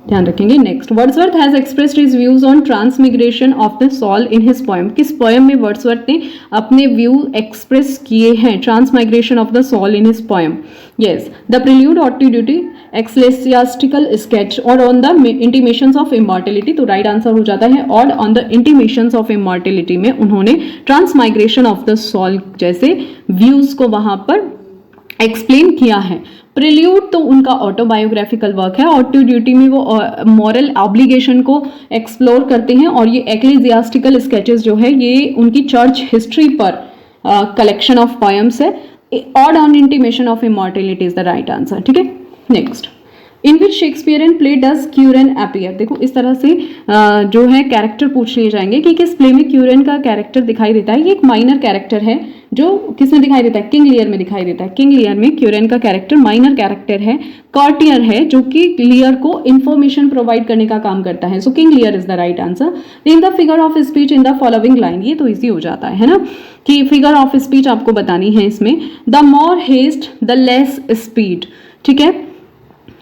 Speaker 1: ध्यान रखेंगे। Next, Wordsworth has expressed his views on transmigration of the soul in his poem. किस पोएम में वर्ड्सवर्थ ने अपने व्यू एक्सप्रेस किए हैं, transmigration of the soul in his poem. Yes, the prelude, ode to duty, ecclesiastical sketch और on the intimations of immortality. तो right answer हो जाता है और on the intimations of immortality में उन्होंने ट्रांसमाइग्रेशन ऑफ द सॉल जैसे व्यूज को वहां पर एक्सप्लेन किया है। प्रिल्यूड तो उनका ऑटोबायोग्राफिकल वर्क है, ऑर्टिड्यूटी में वो मॉरल ऑब्लिगेशन को एक्सप्लोर करते हैं, और ये एक्लेसियास्टिकल स्केचेस जो है ये उनकी चर्च हिस्ट्री पर कलेक्शन ऑफ पोएम्स है। Ode on intimation of immortality is the right answer, ठीक है। Next, in which Shakespearean play does Curan appear. देखो इस तरह से जो है कैरेक्टर पूछ लिए जाएंगे कि किस प्ले में क्यूरेन का कैरेक्टर दिखाई देता है। ये एक माइनर कैरेक्टर है जो किसमें दिखाई देता है, किंग लियर में दिखाई देता है। किंग लियर में क्यूरेन का कैरेक्टर माइनर कैरेक्टर है। कॉर्टियर है जो कि लियर को इंफॉर्मेशन प्रोवाइड करने का काम करता है। So King Lear is the right answer. Name the figure of speech in the following line. ये तो इजी हो जाता है ना, कि फिगर ऑफ स्पीच आपको बतानी है इसमें। The more haste the less speed, ठीक है।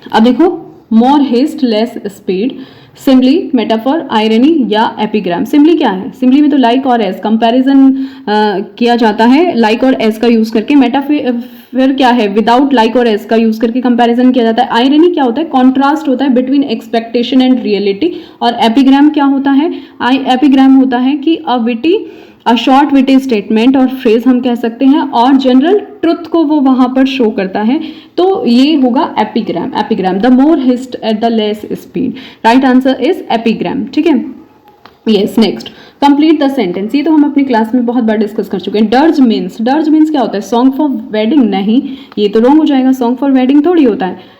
Speaker 1: अब देखो, more haste less speed, simile, metaphor, irony या एपिग्राम। सिम्बली क्या है, सिम्बली में तो लाइक और एज कंपैरिजन किया जाता है, लाइक और एज का यूज करके। मेटाफर क्या है, विदाउट लाइक और एज का यूज करके कंपैरिजन किया जाता है। आयरनी क्या होता है, कॉन्ट्रास्ट होता है बिटवीन एक्सपेक्टेशन एंड रियलिटी। और एपिग्राम क्या होता है, एपिग्राम होता है कि अ शॉर्ट विटी स्टेटमेंट और फ्रेज हम कह सकते हैं, और जनरल ट्रुथ को वो वहां पर शो करता है। तो ये होगा epigram. Epigram, the more haste at the less speed, right answer is epigram, ठीक है। Yes next, complete the sentence. ये तो हम अपनी क्लास में बहुत बार डिस्कस कर चुके हैं। डर्ज मीन्स क्या होता है? Song for wedding? नहीं, ये तो रॉन्ग हो जाएगा, सॉन्ग फॉर वेडिंग थोड़ी होता है।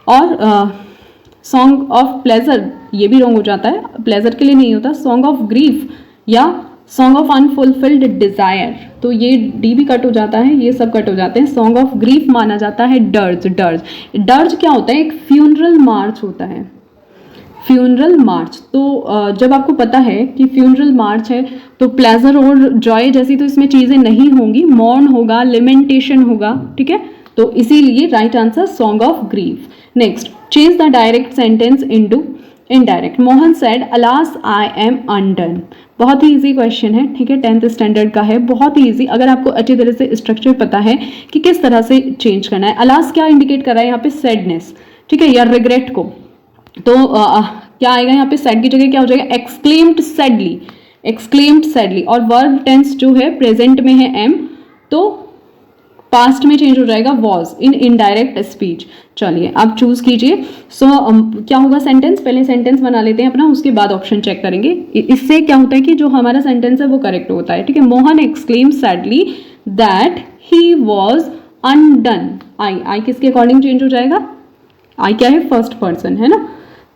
Speaker 1: और सॉन्ग ऑफ प्लेजर, ये भी रॉन्ग हो जाता है, प्लेजर के लिए नहीं होता। सॉन्ग ऑफ ग्रीफ या सॉन्ग ऑफ अनफुलफिल्ड डिजायर, तो ये डी भी कट हो जाता है, ये सब कट हो जाते हैं। सॉन्ग ऑफ ग्रीफ माना जाता है डर्ज। डर्ज क्या होता है? एक फ्यूनरल मार्च होता है, फ्यूनरल मार्च। तो जब आपको पता है कि फ्यूनरल मार्च है तो प्लेजर और जॉय जैसी तो इसमें चीज़ें नहीं होंगी, मॉर्न होगा, लिमेंटेशन होगा, ठीक है। तो इसीलिए right answer song of grief. Next, change the direct sentence into indirect. Mohan said alas I am undone. बहुत ही इजी क्वेश्चन है, ठीक है, 10th स्टैंडर्ड का है, बहुत ही इजी। अगर आपको अच्छी तरह से स्ट्रक्चर पता है कि किस तरह से चेंज करना है। अलास क्या इंडिकेट कर रहा है यहाँ पे? सैडनेस, ठीक है, या रिग्रेट को। तो क्या आएगा यहाँ पे? सैड की जगह क्या हो जाएगा? Exclaimed sadly, exclaimed sadly. और वर्ब टेंस जो है प्रेजेंट में है एम, तो पास्ट में चेंज हो जाएगा वॉज इन इनडायरेक्ट स्पीच। चलिए आप चूज कीजिए। सो क्या होगा सेंटेंस? पहले सेंटेंस बना लेते हैं अपना, उसके बाद ऑप्शन चेक करेंगे। इससे क्या होता है कि जो हमारा सेंटेंस है वो करेक्ट होता है, ठीक है। Mohan exclaim sadly that he was undone. I किसके अकॉर्डिंग चेंज हो जाएगा? आई क्या है? फर्स्ट पर्सन है ना,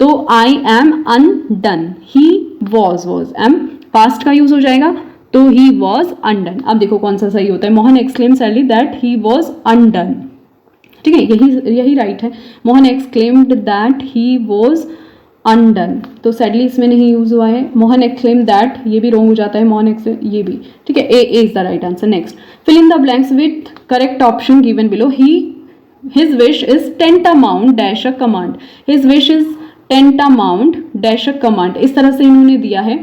Speaker 1: तो I am undone, he was am past का यूज हो जाएगा, तो ही वॉज अनडन। अब देखो कौन सा सही होता है। Mohan exclaim sadly that he was undone, ठीक है, यही राइट है। Mohan exclaimed that he was undone, तो सैडली इसमें नहीं यूज हुआ है। मोहन एक्सक्लेम दैट, ये भी रॉन्ग हो जाता है। मोहन एक्सक्लेम, ये भी ठीक है। A is the right answer. Next, fill in the blanks with correct option given below. His wish is tantamount dash a command. His wish is tantamount dash a command. इस तरह से इन्होंने दिया है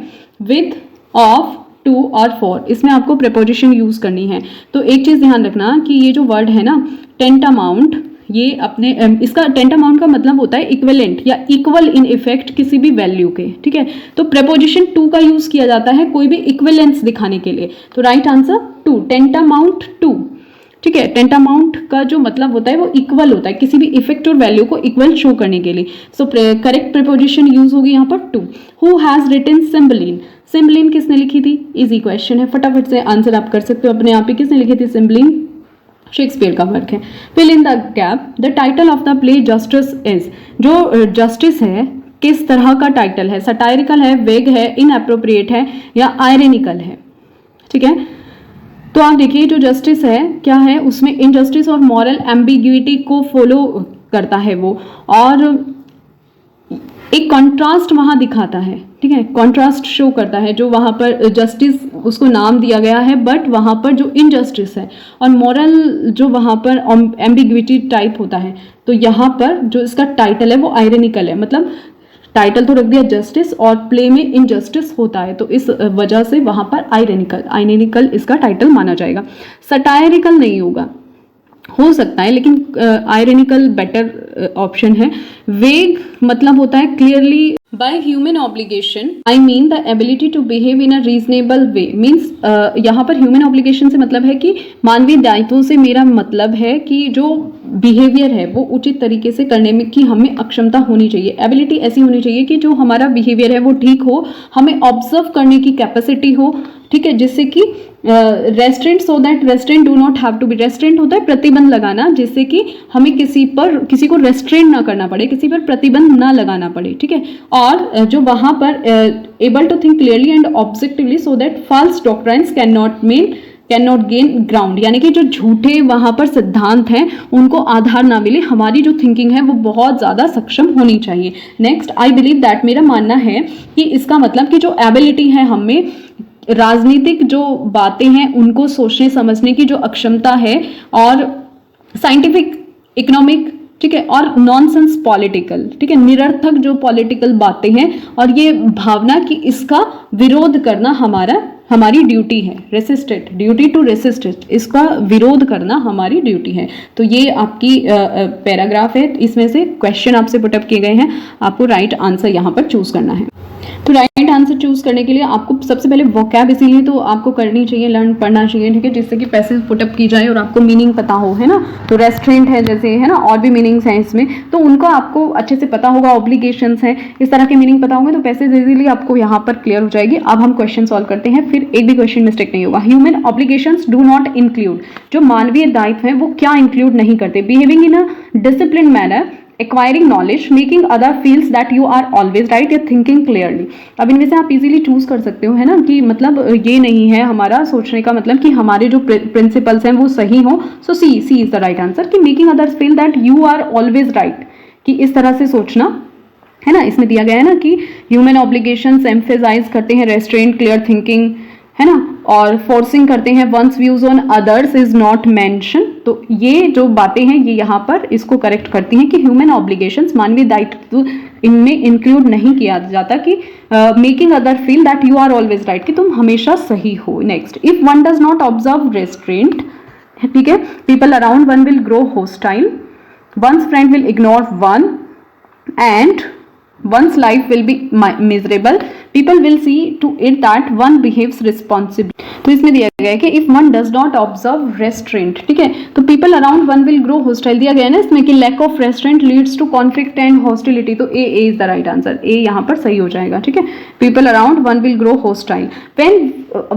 Speaker 1: with, of, to और for। इसमें आपको preposition use करनी है। तो एक चीज ध्यान रखना कि ये जो वर्ड है ना tantamount, ये अपने इसका tantamount का मतलब होता है इक्विवेलेंट या इक्वल इन इफेक्ट किसी भी वैल्यू के, ठीक है। तो preposition to का यूज किया जाता है कोई भी इक्विवेलेंस दिखाने के लिए। तो right answer to, tantamount to, ठीक है। टेंटामाउंट का जो मतलब होता है वो इक्वल होता है किसी भी इफेक्ट और वैल्यू को इक्वल शो करने के लिए। सो करेक्ट प्रीपोजिशन यूज होगी यहाँ पर to. Who has written Cymbeline? Cymbeline किसने लिखी थी? इजी क्वेश्चन है, फटाफट से आंसर आप कर सकते हो अपने आप ही। किसने लिखी थी सिम्बलिन? शेक्सपियर का वर्क है। Fill in the gap. The title of the play Justice is. जो जस्टिस है किस तरह का टाइटल है? सटायरिकल है, वेग है, इनअप्रोप्रिएट है या आयरनिकल है, ठीक है। तो आप देखिए जो जस्टिस है क्या है, उसमें इनजस्टिस और मॉरल एम्बिग्यूटी को फॉलो करता है वो, और एक कॉन्ट्रास्ट वहां दिखाता है, ठीक है, कॉन्ट्रास्ट शो करता है। जो वहां पर जस्टिस उसको नाम दिया गया है, बट वहां पर जो इनजस्टिस है और मॉरल जो वहां पर एम्बिग्यूटी टाइप होता है, तो यहाँ पर जो इसका टाइटल है वो आयरनिकल है। मतलब टाइटल तो रख दिया जस्टिस और प्ले में इनजस्टिस होता है, तो इस वजह से वहां पर आयरनिकल इसका टाइटल माना जाएगा। सटायरिकल नहीं होगा, हो सकता है, लेकिन आयरनिकल बेटर ऑप्शन है। वेग मतलब होता है clearly by human obligation, I mean the ability to behave in a reasonable way. Means यहाँ पर ह्यूमन ऑब्लिगेशन से मतलब है कि मानवीय दायित्वों से मेरा मतलब है कि जो बिहेवियर है वो उचित तरीके से करने में की हमें अक्षमता होनी चाहिए। एबिलिटी ऐसी होनी चाहिए कि जो हमारा बिहेवियर है वो ठीक हो, हमें ऑब्जर्व करने की कैपेसिटी हो, ठीक है, जिससे कि restraint, so that restraint do not have to be. Restraint होता है प्रतिबंध लगाना, जिससे कि हमें किसी को रेस्ट्रेंट ना करना पड़े, किसी पर प्रतिबंध ना लगाना पड़े, ठीक है। और जो वहां पर able to think clearly and objectively so that false doctrines can not gain ground, यानी कि जो झूठे वहां पर सिद्धांत हैं उनको आधार ना मिले। हमारी जो थिंकिंग है वो बहुत ज्यादा सक्षम होनी चाहिए। नेक्स्ट, आई बिलीव दैट, मेरा मानना है कि इसका मतलब कि जो एबिलिटी है हमें राजनीतिक जो बातें हैं उनको सोचने समझने की जो अक्षमता है, और साइंटिफिक, इकोनॉमिक, ठीक है, और नॉनसेंस पॉलिटिकल, ठीक है, निरर्थक जो पॉलिटिकल बातें हैं, और ये भावना कि इसका विरोध करना हमारी ड्यूटी है। रेसिस्टेड, ड्यूटी टू रेसिस्टेड, इसका विरोध करना हमारी ड्यूटी है। तो ये आपकी पैराग्राफ है, इसमें से क्वेश्चन आपसे पुटअप किए गए हैं, आपको राइट आंसर यहाँ पर चूज करना है। तो राइट आंसर चूज करने के लिए आपको सबसे पहले वोकैब इसीलिए तो आपको करनी चाहिए, लर्न पढ़ना चाहिए, ठीक है, जिससे कि पैसेज पुटअप की जाए और आपको मीनिंग पता हो, है ना। तो रेस्टोरेंट है जैसे, है ना, और भी मीनिंग्स हैं इसमें, तो उनका आपको अच्छे से पता होगा, ऑब्लिगेशंस हैं, इस तरह के मीनिंग पता होंगे तो पैसेज इजीली आपको यहाँ पर क्लियर हो जाएगी। अब हम क्वेश्चन सॉल्व करते हैं, फिर एक भी क्वेश्चन मिस्टेक नहीं होगा। Human obligations do not include, जो मानवीय दायित्व हैं वो क्या इंक्लूड नहीं करते? Behaving in a discipline manner, acquiring knowledge, making other feels that you are always right, या थिंकिंग क्लियरली। अब इनमें से आप इजीली चूज कर सकते हो, है ना, कि मतलब ये नहीं है हमारा सोचने का मतलब कि हमारे जो प्रिंसिपल्स हैं वो सही हो। So C is the right answer, कि making others feel that you are always right, कि इस तरह से सोचना, है ना। इसमें दिया गया है ना कि ह्यूमन ऑब्लिगेशंस एम्फेसाइज करते हैं रेस्ट्रेंट, क्लियर थिंकिंग, है ना, और फोर्सिंग करते हैं one's views on others is not mention. तो ये जो बातें हैं ये यहाँ पर इसको करेक्ट करती हैं कि ह्यूमन ऑब्लिगेशंस, मानवीय दायित्व, इनमें इंक्लूड नहीं किया जाता कि making other feel that you are always right, कि तुम हमेशा सही हो। Next, if one does not observe restraint, ठीक है, people around one will grow hostile, one's friend will ignore one, and one's life will be miserable, people will see to it that one behaves responsibly। तो इसमें दिया गया है कि if one does not observe restraint, ठीक है, तो people around one will grow hostile, दिया गया है ना इसमें कि lack of restraint leads to conflict and hostility, तो A is the right answer, A यहाँ पर सही हो जाएगा, ठीक है। people around one will grow hostile when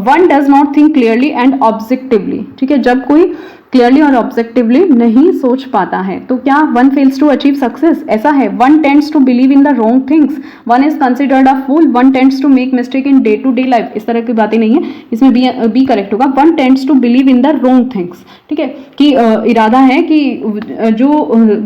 Speaker 1: one does not think clearly and objectively, ठीक है, जब कोई क्लियरली और ऑब्जेक्टिवली नहीं सोच पाता है तो क्या one fails to achieve success, ऐसा है। One tends to believe in the wrong things, one is considered a fool, one tends to make mistake in day to day life, इस तरह की बातें नहीं है, इसमें बी करेक्ट होगा। One tends to believe in the wrong things, ठीक है, कि इरादा है कि जो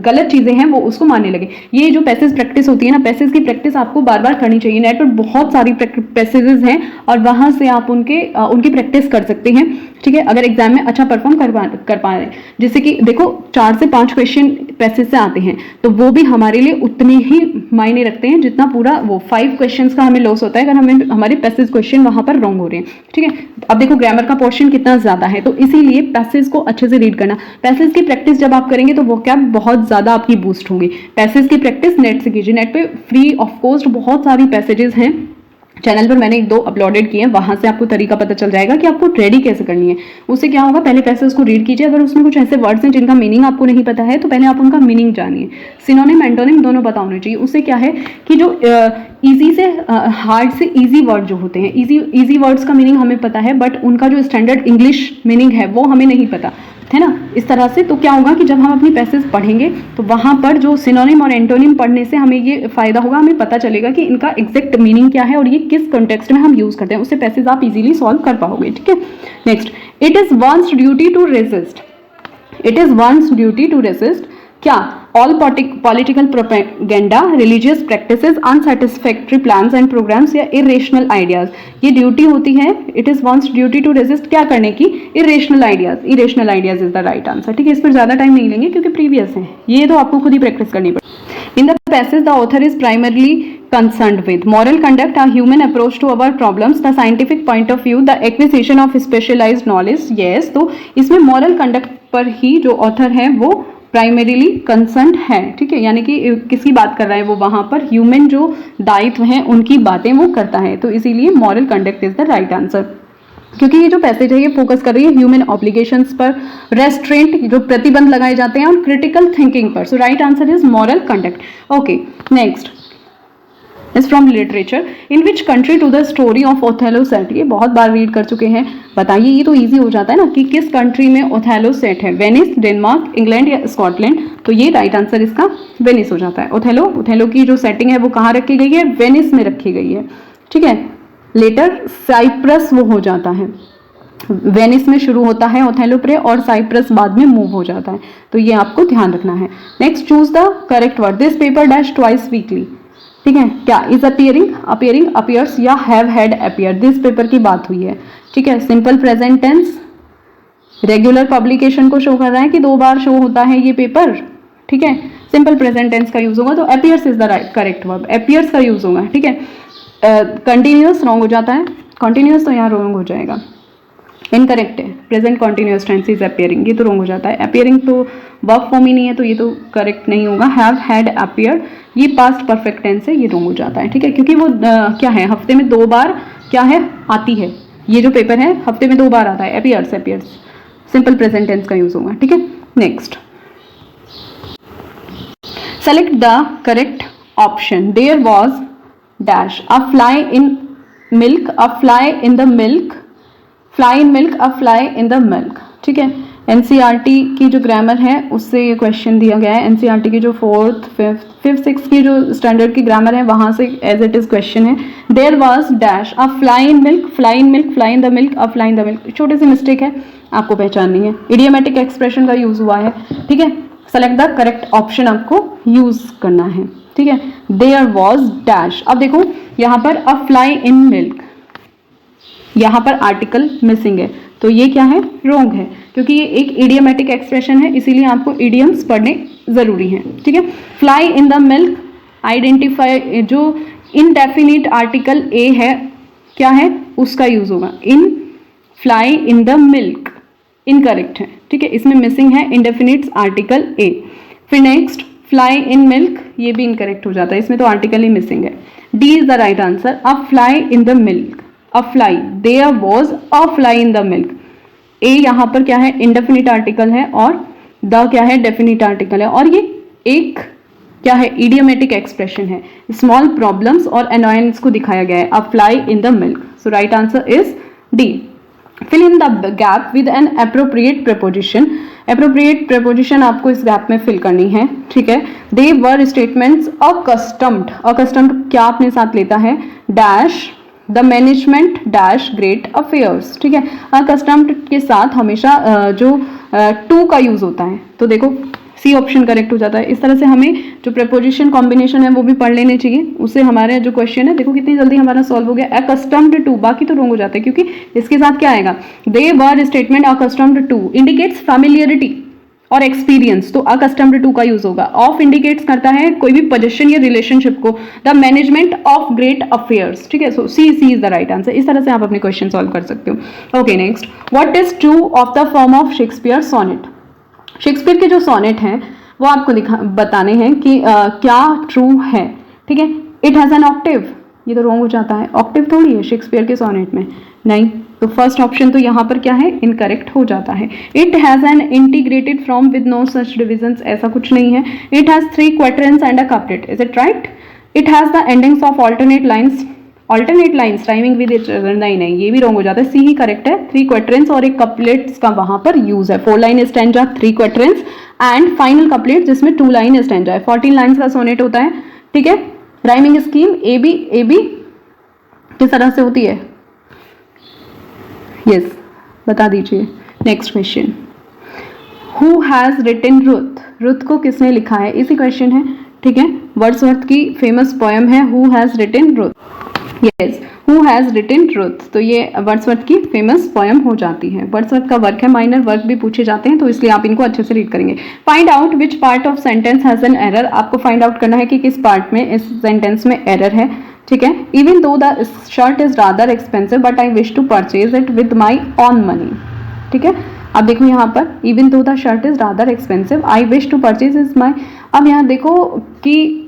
Speaker 1: गलत चीजें हैं वो उसको मानने लगे। ये जो पैसेज प्रैक्टिस होती है ना, पैसेज की प्रैक्टिस आपको बार बार करनी चाहिए। नेट पर बहुत सारी पैसेजेस हैं और वहां से आप उनकी प्रैक्टिस कर सकते हैं, ठीक है, अगर एग्जाम में अच्छा परफॉर्म कर पा रहे हैं। जैसे कि देखो 4 से 5 क्वेश्चन पैसेज से आते हैं तो वो भी हमारे लिए उतने ही मायने रखते हैं जितना पूरा वो 5 क्वेश्चंस का हमें लॉस होता है अगर हमें हमारे पैसेज क्वेश्चन वहां पर रॉन्ग हो रहे हैं, ठीक है। अब देखो ग्रामर का पोर्शन कितना ज्यादा है, तो इसीलिए पैसेज को अच्छे से रीड करना। पैसेज की प्रैक्टिस जब आप करेंगे तो वो क्या बहुत ज्यादा आपकी बूस्ट होगी। पैसेज की प्रैक्टिस नेट से कीजिए, नेट पे फ्री ऑफ कॉस्ट बहुत सारी पैसेजेस हैं, चैनल पर मैंने 1-2 अपलोडेड किए हैं, वहां से आपको तरीका पता चल जाएगा कि आपको रेडी कैसे करनी है। उससे क्या होगा, पहले पैसेज को रीड कीजिए, अगर उसमें कुछ ऐसे वर्ड्स हैं जिनका मीनिंग आपको नहीं पता है तो पहले आप उनका मीनिंग जानिए। सिनोनिम एंटोनिम दोनों पता होने चाहिए। उससे क्या है कि जो इजी से हार्ड से इजी वर्ड जो होते हैं, इजी वर्ड्स का मीनिंग हमें पता है बट उनका जो स्टैंडर्ड इंग्लिश मीनिंग है वो हमें नहीं पता है ना। इस तरह से तो क्या होगा कि जब हम अपनी पैसेज पढ़ेंगे तो वहां पर जो सिनोनिम और एंटोनिम पढ़ने से हमें ये फायदा होगा, हमें पता चलेगा कि इनका एग्जैक्ट मीनिंग क्या है और ये किस कॉन्टेक्स्ट में हम यूज करते हैं, उससे पैसेज आप इजीली सॉल्व कर पाओगे, ठीक है। Next, it is one's duty to resist, it is one's duty to resist क्या all political propaganda, religious practices, unsatisfactory plans and programmes या इरेशनल आइडियाज। ये ड्यूटी होती है, it is one's duty to resist क्या करने की, irrational ideas. Irrational ideas is the right answer, ठीक है। इस पर ज्यादा टाइम नहीं लेंगे क्योंकि प्रीवियस है, ये तो आपको खुद ही प्रैक्टिस करनी पड़ेगी। In the passage the author is primarily concerned with moral conduct, a human approach to our problems, the scientific point of view, the acquisition of specialized knowledge। yes, तो इसमें moral conduct पर ही जो author है वो primarily concern है, ठीक है, यानी कि किसकी बात कर रहा है वो, वहां पर ह्यूमन जो दायित्व हैं उनकी बातें वो करता है, तो इसीलिए moral conduct is the right answer. क्योंकि ये जो पैसेज है ये फोकस कर रही है ह्यूमन ऑब्लिगेशंस पर, रेस्ट्रेंट जो प्रतिबंध लगाए जाते हैं, और क्रिटिकल थिंकिंग पर। So right answer is moral conduct. Okay, next is from literature in which country to the story of Othello set। ये बहुत बार रीड कर चुके हैं, बताइए, ये तो इजी हो जाता है ना कि किस कंट्री में ओथेलो सेट है, वेनिस, डेनमार्क, इंग्लैंड या स्कॉटलैंड। तो ये राइट आंसर इसका वेनिस हो जाता है। ओथेलो की जो सेटिंग है वो कहाँ रखी गई है, वेनिस में रखी गई है, ठीक है। लेटर साइप्रस वो हो जाता है, वेनिस में शुरू होता है ओथेलो प्ले और साइप्रस बाद में मूव हो जाता है, तो ये आपको ध्यान रखना है। Next, choose the correct word. This paper dash twice weekly, ठीक है, क्या इज अपीयरिंग, अपीयर्स या have had appear. This paper की बात हुई है, ठीक है। Simple present tense regular publication को शो कर रहा है कि 2 बार शो होता है ये पेपर, ठीक है। सिंपल प्रेजेंट टेंस का यूज होगा तो appears is the right correct verb, appears का यूज होगा, ठीक है। कंटिन्यूअस रॉन्ग हो जाता है, कंटिन्यूअस तो यहाँ रॉन्ग हो जाएगा। इनकरेक्ट है, present continuous tense is appearing, ये तो रॉन्ग हो जाता है। अपियरिंग तो वर्ब फॉर्म ही नहीं है, तो ये तो करेक्ट नहीं होगा। हैव हैड अपियर्ड, ये पास्ट परफेक्ट टेंस है, ये रॉन्ग हो जाता है, ठीक है, क्योंकि वो क्या है, हफ्ते में 2 बार क्या है, आती है। ये जो पेपर है हफ्ते में 2 बार आता है, appears, appears, simple present tense का यूज होगा, ठीक है। Next, select the correct option. There was dash a fly in milk, a fly in the milk, fly in milk, a fly in the milk, ठीक है। NCERT की जो grammar है उससे ये क्वेश्चन दिया गया है। एनसीईआरटी की जो 4th, 5th, 6th की जो स्टैंडर्ड की ग्रामर है वहां से एज इट इज क्वेश्चन है। There was dash a fly in milk, fly in milk, fly in the milk, a fly in the milk, छोटी सी मिस्टेक है, आपको पहचाननी है। इडियोमेटिक एक्सप्रेशन का यूज हुआ है, ठीक है। सेलेक्ट द करेक्ट ऑप्शन आपको यूज करना है, ठीक है। देयर वॉज डैश, अब देखो यहाँ पर अ फ्लाई इन मिल्क, यहाँ पर आर्टिकल मिसिंग है, तो ये क्या है, रॉन्ग है, क्योंकि ये एक इडियोमेटिक एक्सप्रेशन है, इसीलिए आपको इडियम्स पढ़ने जरूरी हैं, ठीक है। Fly in the milk, identify, जो इनडेफिनिट आर्टिकल ए है, क्या है, उसका यूज होगा। In fly in the milk incorrect है, ठीक है, इसमें मिसिंग है इंडेफिनिट आर्टिकल ए। फिर नेक्स्ट, फ्लाई इन मिल्क, ये भी इनकरेक्ट हो जाता है, इसमें तो आर्टिकल ही मिसिंग है। D is the right answer, a fly in the milk, a fly, there was a fly in the milk. A यहाँ पर क्या है, इंडेफिनिट आर्टिकल है, और द क्या है, डेफिनिट आर्टिकल है, और ये एक क्या है, इडियोमेटिक एक्सप्रेशन है। स्मॉल प्रॉब्लम्स और अनॉयंस को दिखाया गया है, a fly in the milk. So right answer is D. Fill in the gap with an appropriate preposition. Appropriate preposition आपको इस गैप में फिल करनी है, ठीक है। They were statements accustomed, accustomed क्या अपने साथ लेता है, dash the management dash great affairs, ठीक है। अकस्टम्ड के साथ हमेशा जो टू का यूज होता है, तो देखो सी ऑप्शन करेक्ट हो जाता है। इस तरह से हमें जो प्रपोजिशन कॉम्बिनेशन है वो भी पढ़ लेने चाहिए, उससे हमारे जो क्वेश्चन है देखो कितनी जल्दी हमारा सॉल्व हो गया। अकस्टम्ड टू, बाकी तो रॉन्ग हो जाता है, क्योंकि इसके साथ क्या आएगा, they were statement accustomed to indicates familiarity और एक्सपीरियंस, तो अकस्टम्ड टू का यूज होगा। ऑफ इंडिकेट्स करता है कोई भी पोजीशन या रिलेशनशिप को। The management of great affairs, ठीक है। So C is the right answer. इस तरह से आप अपने क्वेश्चन सॉल्व कर सकते हो। Okay next, what is true of the form of Shakespeare sonnet. Shakespeare के जो सोनेट हैं वो आपको बताने हैं कि क्या ट्रू है, ठीक है। इट हैज एन ऑक्टेव, ये तो रॉन्ग हो जाता है, ऑक्टेव थोड़ी है शेक्सपियर के सोनेट में, नहीं, तो फर्स्ट ऑप्शन तो यहाँ पर क्या है, इनकरेक्ट हो जाता है। It has an integrated from with no such divisions, ऐसा कुछ नहीं है। It has 3 quadrants and a couplet, is it right. It has the endings of alternate lines rhyming with each other, नहीं, ये भी रॉन्ग हो जाता है, सी ही करेक्ट है। 3 क्वाड्रेंट्स और एक कपलेट्स का वहां पर यूज है। 4 line stanza, 3 quadrants and final couplet जिसमें 2 लाइन स्टैंजा है। 14 लाइन्स का सोनेट होता है, ठीक है। राइमिंग स्कीम ए बी किस तरह से होती है, यस बता दीजिए। Next question, who has written Ruth, Ruth को किसने लिखा है, इसी क्वेश्चन है, ठीक है। वर्ड्सवर्थ की फेमस पोएम है who has written Ruth, yes who has written Ruth, तो ये वर्ड्सवर्थ की फेमस पोएम हो जाती है। वर्ड्सवर्थ का वर्क है, माइनर वर्क भी पूछे जाते हैं, तो इसलिए आप इनको अच्छे से रीड करेंगे। Find out which part of sentence has an error, आपको फाइंड आउट करना है कि किस पार्ट में इस सेंटेंस में एरर है, ठीक है। Even though the shirt is rather expensive but I wish to purchase it with my own money, ठीक है। अब देखो यहाँ पर even though the shirt is rather expensive, I wish to purchase is my, अब यहाँ देखो कि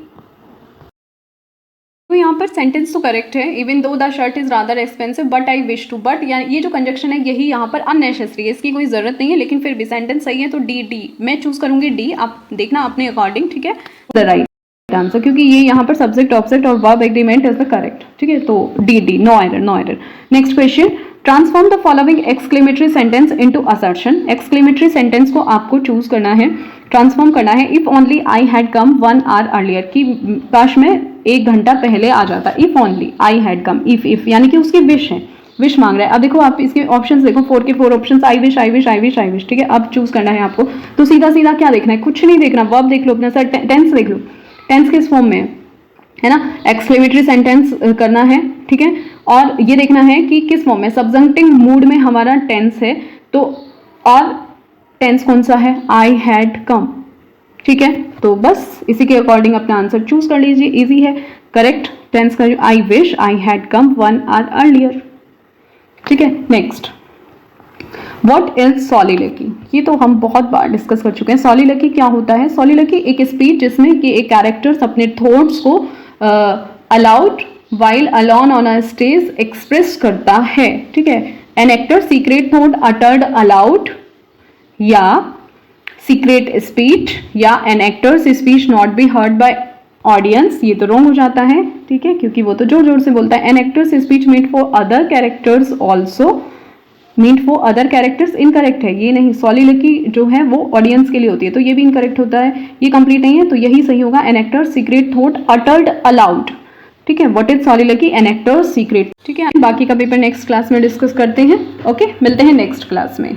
Speaker 1: तो यहाँ पर सेंटेंस तो करेक्ट है, even though the shirt is rather expensive but I wish to, but ये जो कंजक्शन है यही यहाँ पर अननेसेसरी है, इसकी कोई जरूरत नहीं है, लेकिन फिर भी सेंटेंस सही है, तो डी मैं चूज करूंगी डी, आप देखना अपने अकॉर्डिंग, ठीक है, द राइट आंसर, क्योंकि ये यहाँ पर सब्जेक्ट ऑब्जेक्ट और verb agreement is the correct, ठीक है, तो D no error. Next question, transform the following exclamatory sentence into assertion. Exclamatory sentence को आपको चूज करना है, ट्रांसफॉर्म करना है। If only I had come 1 hour earlier, की काश में 1 घंटा पहले आ जाता। If only I had come, if यानी कि उसकी विश है, विश मांग रहा है। अब देखो आप इसके ऑप्शंस देखो, 4 के 4 options, I wish I wish I wish I wish, ठीक है। अब चूज करना है आपको, तो सीधा सीधा क्या देखना है, कुछ नहीं देखना, वर्ब देख लो अपना, सर टेंस देख लो, टेंस किस फॉर्म में है ना, एक्सक्लेमेटरी सेंटेंस करना है, ठीक है। और ये देखना है कि किस फॉर्म में, सब्जंक्टिव मूड में हमारा टेंस है, तो और टेंस कौन सा है, आई हैड कम, ठीक है। तो बस इसी के अकॉर्डिंग अपना आंसर चूज कर लीजिए, इजी है। करेक्ट टेंस का I wish I had come 1 hour earlier, ठीक है। Next, what is soliloquy? ये तो हम बहुत बार डिस्कस कर चुके हैं। सॉलिलोक्वी क्या होता है? सॉलिलोक्वी एक स्पीच जिसमें कि एक कैरेक्टर्स अपने थॉट्स को aloud while alone on a stage express करता है, ठीक है। An actor secret thought uttered aloud, या सीक्रेट स्पीच, या an actor's speech not be heard by audience, ये तो रॉन्ग हो जाता है, ठीक है, क्योंकि वो तो जोर जोर से बोलता है। An actor's speech made for other characters also, meet for other characters incorrect है, ये नहीं। सॉलिलोक्वी जो है वो ऑडियंस के लिए होती है, तो ये भी इनकरेक्ट होता है, ये कंप्लीट नहीं है, तो यही सही होगा। An actor secret thought uttered aloud, ठीक है। What is soliloquy? An actor secret, ठीक है। बाकी का पेपर नेक्स्ट क्लास में डिस्कस करते हैं। ओके, मिलते हैं नेक्स्ट क्लास में।